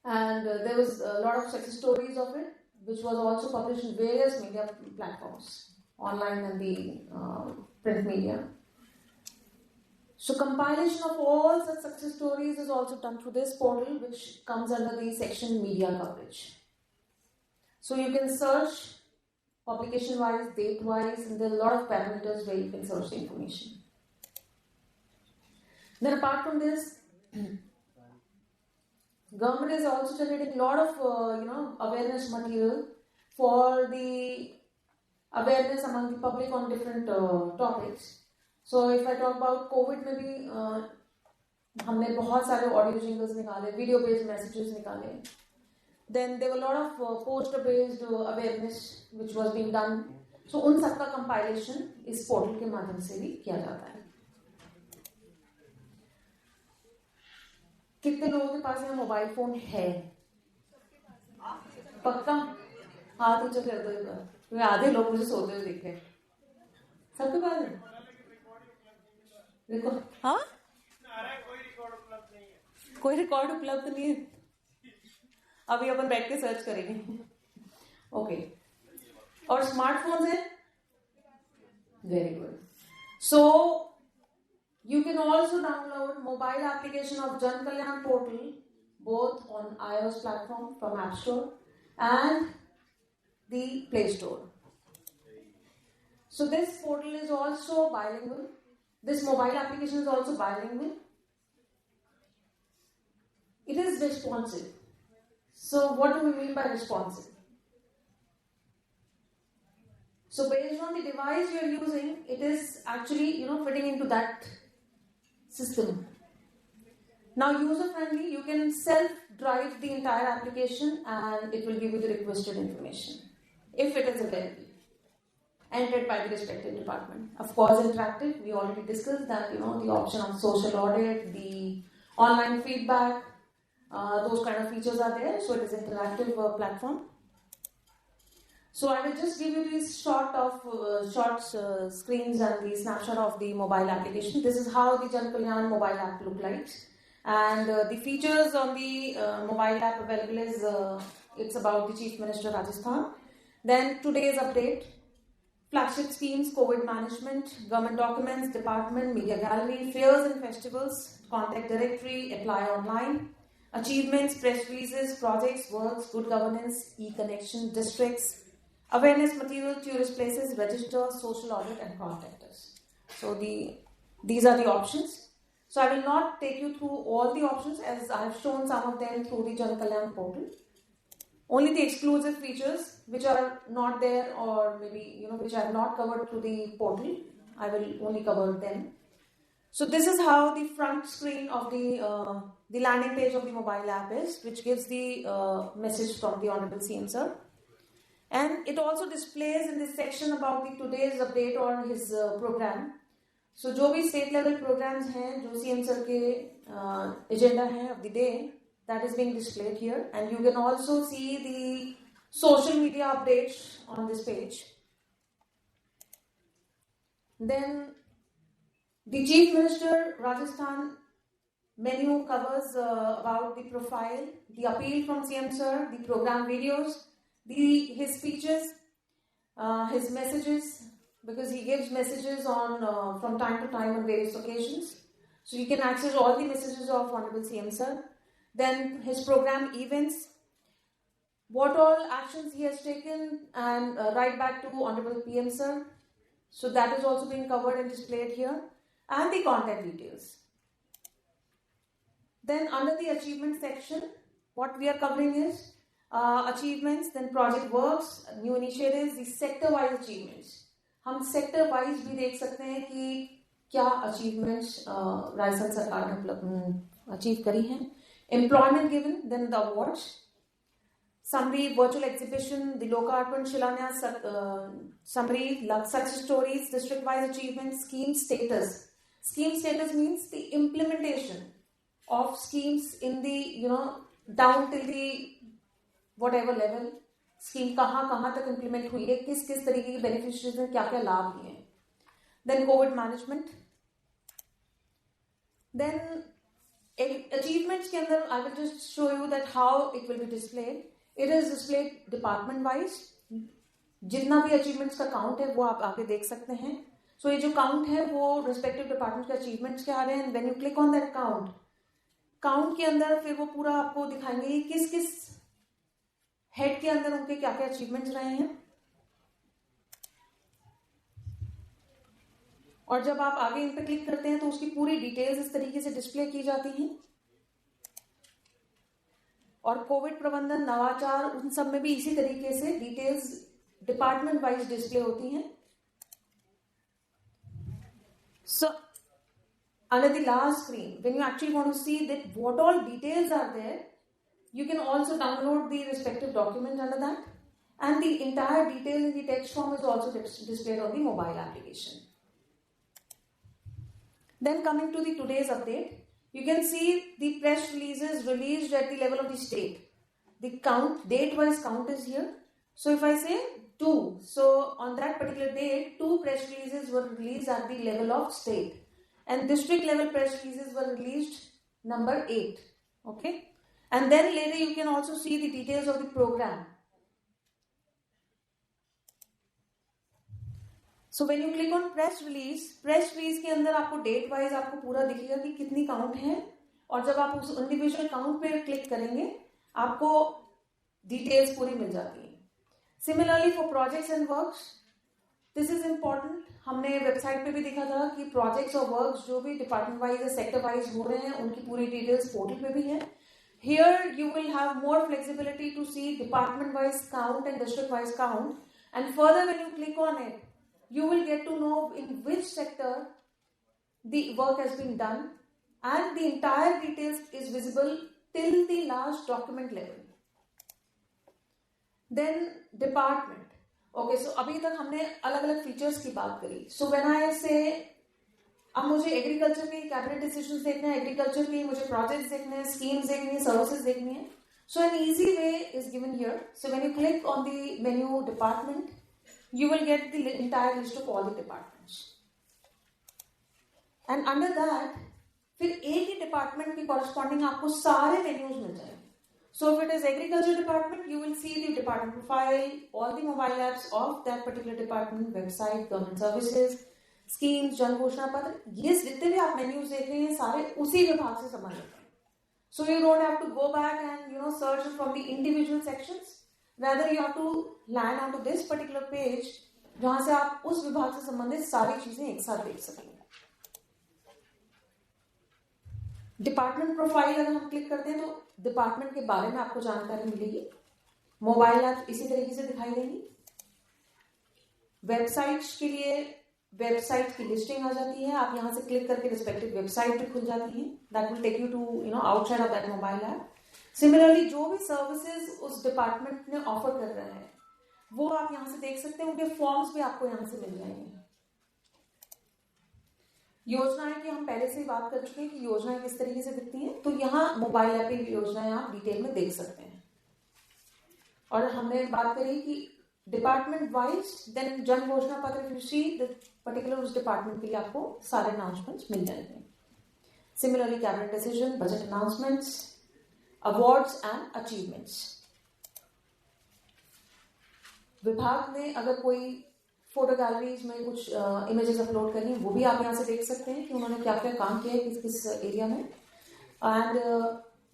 and there was a lot of success stories of it, which was also published in various media platforms, online and the print media. So compilation of all such success stories is also done through this portal, which comes under the section media coverage. So you can search publication wise, date wise, and there are a lot of parameters where you can search the information. Then apart from this, government is also generating a lot of awareness material for the awareness among the public on different topics. So if I talk about COVID में भी हमने बहुत सारे audio jingles निकाले, video based messages निकाले. Then there were a lot of poster based awareness which was being done. So उन सबका compilation इस पोर्टल के माध्यम से भी किया जाता है. कितने लोगों के पास यहाँ मोबाइल फोन है? पक्का हाथ ऊंचा कर दो एक बार, क्योंकि आधे लोग मुझे सोते हुए देखे. सबके पास है? देखो, हाँ, कोई रिकॉर्ड उपलब्ध नहीं है. अभी अपन बैठ के सर्च करेंगे. ओके. और स्मार्टफोन है? Very good. So you can also download mobile application of Jan Kalyan portal both on iOS platform from App Store and the Play Store. So this portal is also bilingual. This mobile application is also bilingual. It is responsive. So what do we mean by responsive? So based on the device you are using, it is actually fitting into that system. Now user friendly, you can self-drive the entire application and it will give you the requested information if it is available, entered by the respective department. Of course, interactive, we already discussed that, the option of social audit, the online feedback, those kind of features are there. So it is an interactive platform. So I will just give you these short screens and the snapshot of the mobile application. This is how the Jan Kalyan mobile app look like. And the features on the mobile app available is, it's about the Chief Minister Rajasthan. Then today's update, flagship schemes, COVID management, government documents, department, media gallery, fairs and festivals, contact directory, apply online, achievements, press releases, projects, works, good governance, e-connection, districts, awareness material, tourist places, register, social audit and contact us. So these are the options. So I will not take you through all the options as I have shown some of them through the Jan Kalyan portal. Only the exclusive features which are not there or maybe which I have not covered through the portal, I will only cover them. So this is how the front screen of the landing page of the mobile app is, which gives the message from the Honorable CM Sir. And it also displays in this section about the today's update on his program. So जो भी state level programs हैं, जो CM Sir के agenda हैं of the day, that is being displayed here. And you can also see the social media updates on this page. Then the Chief Minister Rajasthan menu covers about the profile, the appeal from CM Sir, the program videos, his speeches, his messages, because he gives messages on from time to time on various occasions. So you can access all the messages of Honorable CM Sir. Then his program events, what all actions he has taken, and right back to Honorable PM Sir. So that is also being covered and displayed here, and the contact details. Then under the achievement section, what we are covering is achievements, then project works, new initiatives, the sector-wise achievements. हम sector wise भी देख सकते हैं कि क्या achievements Rajasthan सरकार ने achieve करी हैं. Employment given, then the awards, summary virtual exhibition, the लोकार्पण शिलान्यास summary, success stories, district wise achievement, scheme status. Scheme status means the implementation of schemes in the down till the whatever level. Scheme कहाँ तक implement हुई है, किस तरीके के beneficiaries हैं, क्या लाभ लिए हैं. Then covid management. Then achievements के अंदर I will just show you that how it will be displayed. It is displayed department wise. जितना भी अचीवमेंट्स का काउंट है वो आप आगे देख सकते हैं. सो ये जो काउंट है वो रिस्पेक्टिव डिपार्टमेंट के अचीवमेंट्स के आ रहे हैं. When you click on that count के अंदर फिर वो पूरा आपको दिखाएंगे किस किस हेड के अंदर उनके क्या क्या अचीवमेंट्स रहे हैं. और जब आप आगे इन पे क्लिक करते हैं तो उसकी पूरी डिटेल्स इस तरीके से डिस्प्ले की जाती हैं. और कोविड प्रबंधन, नवाचार, उन सब में भी इसी तरीके से डिटेल्स डिपार्टमेंट वाइज डिस्प्ले होती हैं. सो under the last screen, when you actually want to see that what all details are there, you can also download the respective document under that, and the entire detail in the text form is also displayed on the mobile application. Then coming to the today's update, you can see the press releases released at the level of the state. The count, date-wise count is here. So if I say 2, so on that particular date, 2 press releases were released at the level of state. And district level press releases were released number 8. Okay. And then later you can also see the details of the program. So when you click on press release के अंदर आपको date wise आपको पूरा दिखेगा कि कितनी count है. और जब आप उस individual count पे click करेंगे आपको details पूरी मिल जाती है. Similarly for projects and works, this is important. हमने वेबसाइट पे भी देखा था कि प्रोजेक्ट्स और वर्क्स जो भी डिपार्टमेंट वाइज या सेक्टर वाइज हो रहे हैं उनकी पूरी डिटेल्स पोर्टल पे भी है. Here you will have more flexibility to see department wise count and district wise count. And further when you click on it you will get to know in which sector the work has been done and the entire details is visible till the last document level. Then department. Okay, so अभी तक हमने अलग अलग features की बात करी. So when I say अब मुझे एग्रीकल्चर के कैबिनेट डिसीजंस देखने हैं, एग्रीकल्चर के मुझे प्रोजेक्ट्स देखने हैं, स्कीम्स देखनी है, सर्विसेज देखनी है. So an easy way is given here. So when you click on the menu department, you will get the entire list of all the departments. And under that, फिर एक ही department के corresponding आपको सारे menus मिल जाएंगे. So if it is agriculture department, you will see the department profile, all the mobile apps of that particular department, website, government services, schemes, जन घोषणा पत्र. ये जितने भी आप मेन्यूज देख रहे हैं सारे उसी विभाग से संबंधित हैं. So you don't have to go back and search from the individual sections. Rather you have to land onto this particular page जहां से आप उस विभाग से संबंधित सारी चीजें एक साथ देख सकेंगे. डिपार्टमेंट प्रोफाइल अगर हम क्लिक करते हैं तो डिपार्टमेंट के बारे में आपको जानकारी मिलेगी. मोबाइल ऐप इसी तरीके से दिखाई देंगी. वेबसाइट्स के लिए वेबसाइट की लिस्टिंग आ जाती है. आप यहां से क्लिक करके रिस्पेक्टिव वेबसाइट भी खुल जाती है. That will take you to outside of that mobile app. Similarly जो भी सर्विसेज उस डिपार्टमेंट ने ऑफर कर रहा है वो आप यहां से देख सकते हैं. उनके फॉर्म्स भी आपको यहां से मिल जाएंगे. योजनाएं की हम पहले से ही बात कर चुके हैं कि योजनाएं किस तरीके से दिखती हैं. तो यहाँ मोबाइल ऐप की योजनाएं आप डिटेल में देख सकते हैं. और हमने बात करी कि डिपार्टमेंट वाइज देन जन घोषणा पत्र यू सी द पर्टिकुलर उस डिपार्टमेंट के लिए आपको सारे अनाउंसमेंट्स मिल जाएंगे. Similarly cabinet decision, budget announcements, awards and achievements. विभाग ने अगर कोई फोटो गैलरीज में कुछ इमेजेस अपलोड करनी है वो भी आप यहाँ से देख सकते हैं कि उन्होंने क्या क्या काम किया है किस किस एरिया में. And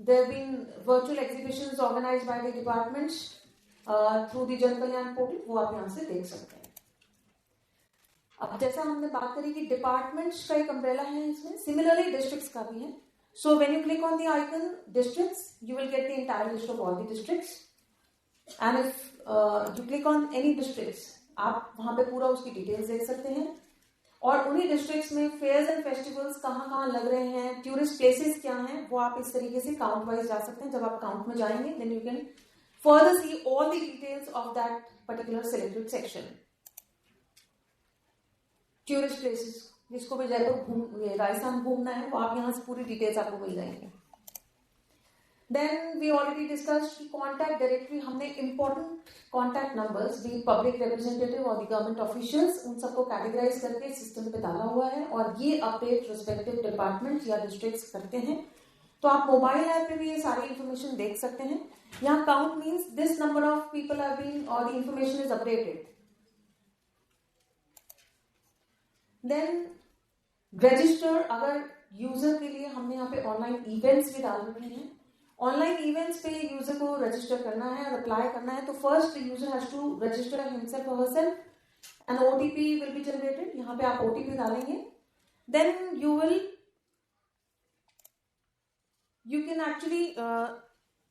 there been virtual exhibitions organised by the departments through the Jan Kalyan portal, वो आप यहाँ से देख सकते हैं. अब जैसा हमने बात करी कि डिपार्टमेंट्स का एक अम्ब्रेला है इसमें, सिमिलरली डिस्ट्रिक्ट्स का भी है. So when you click on the icon districts you will get the entire list of all the districts. And if you click on any districts आप वहां पे पूरा उसकी डिटेल्स देख सकते हैं. और उन्हीं डिस्ट्रिक्ट्स में फेयर्स एंड फेस्टिवल्स कहाँ लग रहे हैं, टूरिस्ट प्लेसेस क्या हैं, वो आप इस तरीके से काउंट वाइज जा सकते हैं. जब आप काउंट में जाएंगे then you can further see all the details of that particular selected section. Tourist places जिसको भी जयपुर राजस्थान घूमना है वो आप यहाँ से पूरी डिटेल्स आपको मिल जाएंगे. Then we already discuss contact directory. हमने important contact numbers the public representative और दी गवर्नमेंट ऑफिशियल्स उन सबको कैटेगराइज करके सिस्टम पे डाला हुआ है और ये अपडेट रिस्पेक्टिव डिपार्टमेंट या डिस्ट्रिक्ट्स करते हैं. तो आप मोबाइल ऐप पे भी ये सारी इंफॉर्मेशन देख सकते हैं. यहाँ count means this number of people have been और the information is updated. Then register, अगर यूजर के लिए हमने यहाँ पे ऑनलाइन इवेंट्स भी डाल रखे हैं. ऑनलाइन इवेंट्स पे यूजर को रजिस्टर करना है और अप्लाई करना है. तो first user has to register himself और herself. An OTP will be generated. यहाँ पे आप ओटीपी डालेंगे. Then you can actually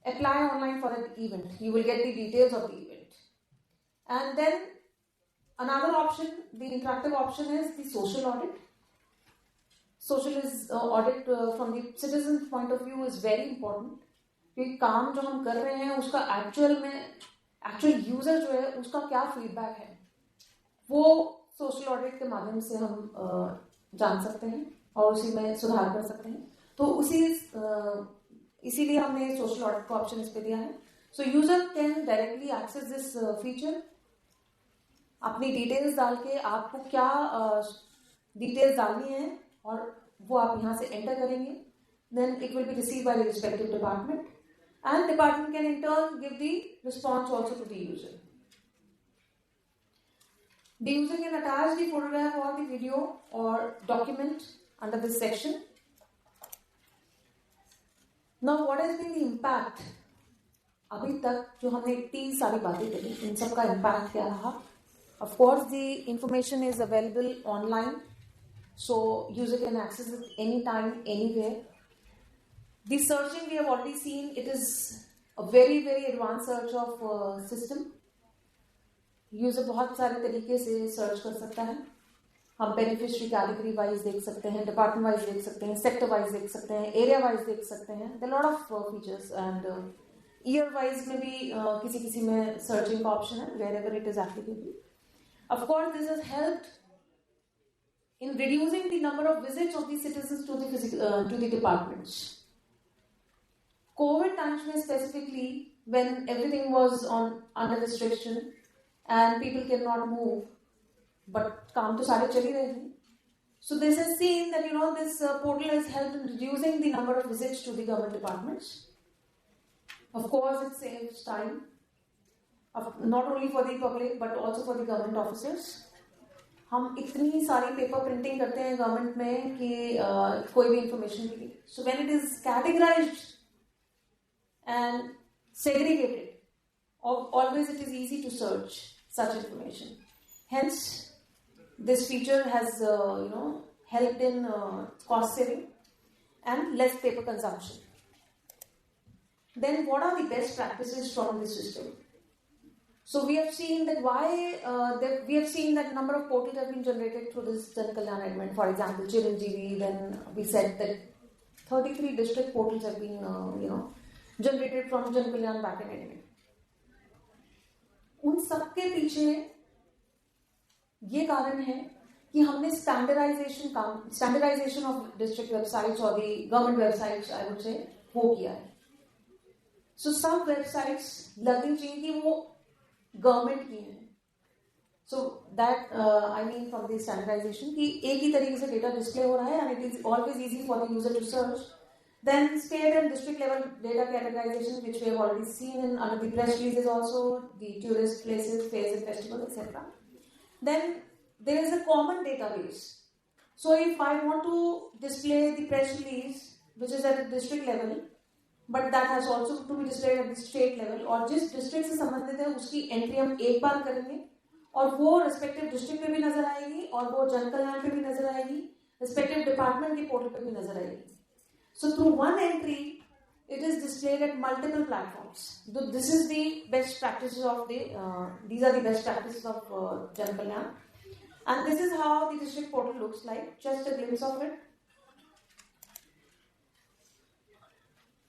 apply online for an event. You will get the details of the event. And then another option, the interactive option is the social audit. Social audit from the citizen's point of view is very important. क्योंकि काम जो हम कर रहे हैं उसका actual user जो है उसका क्या फीडबैक है वो सोशल ऑडिट के माध्यम से हम जान सकते हैं और उसी में सुधार कर सकते हैं. तो इसीलिए हमने सोशल ऑडिट का ऑप्शन इस पे दिया है. So user can directly access this feature. अपनी डिटेल्स डाल के आपको क्या डिटेल्स डालनी है और वो आप यहाँ से एंटर करेंगे. Then it will be receive by the respective department and department can in turn give the response also to the user. The user can attach the photograph or the video or document under this section. Now what has been the impact? अभी तक जो हमने इतनी सारी बातें करी इन सब का impact क्या रहा? Of course the information is available online, so user can access it anytime, anywhere. The searching we have already seen, it is a very very advanced search of system. User बहुत सारे तरीके से search कर सकता है. हम beneficiary category wise देख सकते हैं, डिपार्टमेंट वाइज देख सकते हैं, सेक्टर वाइज देख सकते हैं, एरिया वाइज देख सकते हैं. There lot of features and year wise में भी किसी किसी में सर्चिंग का ऑप्शन है wherever it is applicable. Of course this has helped in reducing the number of visits of the citizens to the departments. COVID times में specifically, when everything was under restriction and people cannot move, but काम तो सारे चल ही रहे थे. So this has seen that this portal has helped in reducing the number of visits to the government departments. Of course, it saves time, not only for the public but also for the government officers. हम इतनी सारी paper printing करते हैं government में कि कोई भी information के लिए. So when it is categorised and segregated, always it is easy to search such information. Hence, this feature has helped in cost saving and less paper consumption. Then, what are the best practices from this system? So we have seen that we have seen that number of portals have been generated through this Jan Kalyan Admin. For example, Chiranjeevi. Then we said that 33 district portals have been generated from Jan Kalyan backend admin. उन सबके पीछे ये कारण है कि हमने standardisation of district websites और the government websites I would say वो किया है. सो सब वेबसाइट्स लगनी चाहिए कि वो गवर्नमेंट की है. So that I mean from the standardisation कि एक ही तरीके से डेटा डिस्प्ले हो रहा है and it is always easy for the user to search. Then state and district level data categorisation which we have already seen in under the press releases also, the tourist places, fairs and festival etcetera. Then there is a common database. So if I want to display the press release which is at the district level, but that has also to be displayed at the state level, और जिस district से संबंधित है उसकी entry हम एक बार करेंगे और वो रिस्पेक्टिव डिस्ट्रिक्ट पे भी नजर आएगी और वो जन कल्याण पे भी नजर आएगी, रिस्पेक्टिव डिपार्टमेंट के पोर्टल पे भी नजर आएगी. So through one entry it is displayed at multiple platforms. This is the best practices of these are the best practices of Jan Kalyan, and this is how the district portal looks like. Just a glimpse of it.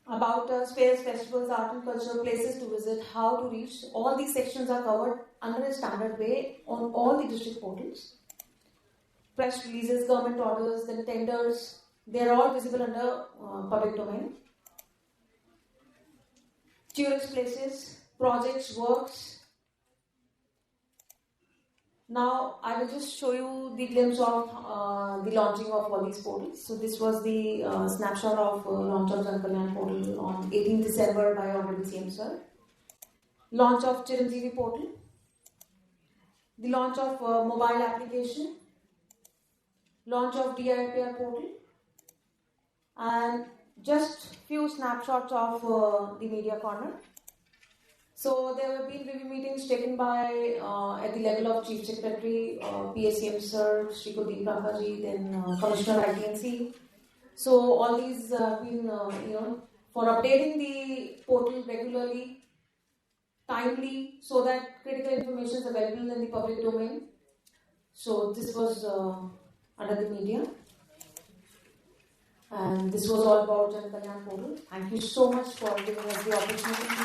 About fairs, festivals, art and culture, places to visit, how to reach. All these sections are covered under a standard way on all the district portals. Press releases, government orders, then tenders, they are all visible under public domain. Tourist places, projects, works. Now, I will just show you the glimpse of the launching of all these portals. So, this was the snapshot of launch of Jan Kalyan portal on 18th December by Honorable CM Sir. Launch of Chiranjeevi portal. The launch of mobile application. Launch of DIPR portal. And just few snapshots of the media corner. So there have been review meetings taken by at the level of Chief Secretary, PSCM Sir, Shri Kuldeep Rangji, then Commissioner ITNC. So all these have been, for updating the portal regularly, timely, so that critical information is available in the public domain. So this was under the media. And this was all about Jan Kalyan portal. Thank you so much for giving us the opportunity.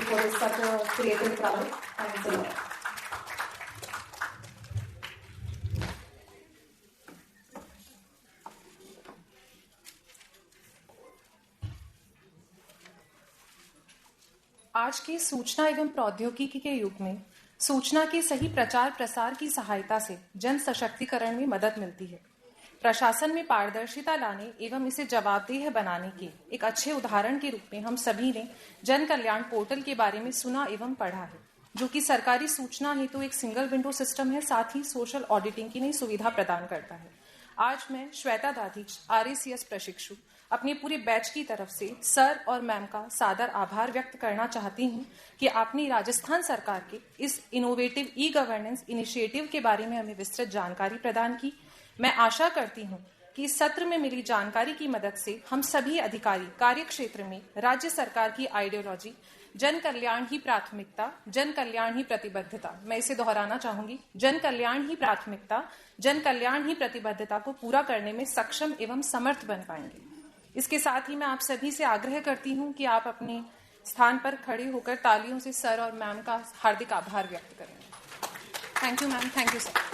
Because it's such a creative product. Thanks a lot. आज के सूचना एवं प्रौद्योगिकी के युग में सूचना के सही प्रचार प्रसार की सहायता से जन सशक्तिकरण में मदद मिलती है. प्रशासन में पारदर्शिता लाने एवं इसे जवाबदेह बनाने के एक अच्छे उदाहरण के रूप में हम सभी ने जन कल्याण पोर्टल के बारे में सुना एवं पढ़ा है, जो कि सरकारी सूचना हेतु एक सिंगल विंडो सिस्टम है, साथ ही सोशल ऑडिटिंग की नई सुविधा प्रदान करता है. आज मैं श्वेता दाधीच, RACS प्रशिक्षु, अपने पूरे बैच की तरफ से सर और मैम का सादर आभार व्यक्त करना चाहती हूं कि आपने राजस्थान सरकार के इस इनोवेटिव ई गवर्नेंस इनिशिएटिव के बारे में हमें विस्तृत जानकारी प्रदान की. मैं आशा करती हूं कि इस सत्र में मिली जानकारी की मदद से हम सभी अधिकारी कार्य क्षेत्र में राज्य सरकार की आइडियोलॉजी जन कल्याण ही प्राथमिकता, जन कल्याण ही प्रतिबद्धता। मैं इसे दोहराना चाहूंगी, जन कल्याण ही प्राथमिकता, जन कल्याण ही प्रतिबद्धता को पूरा करने में सक्षम एवं समर्थ बन पाएंगे। इसके साथ ही मैं आप सभी से आग्रह करती हूं कि आप अपने स्थान पर खड़े होकर तालियों से सर और मैम का हार्दिक आभार व्यक्त करें। Thank you ma'am, thank you sir.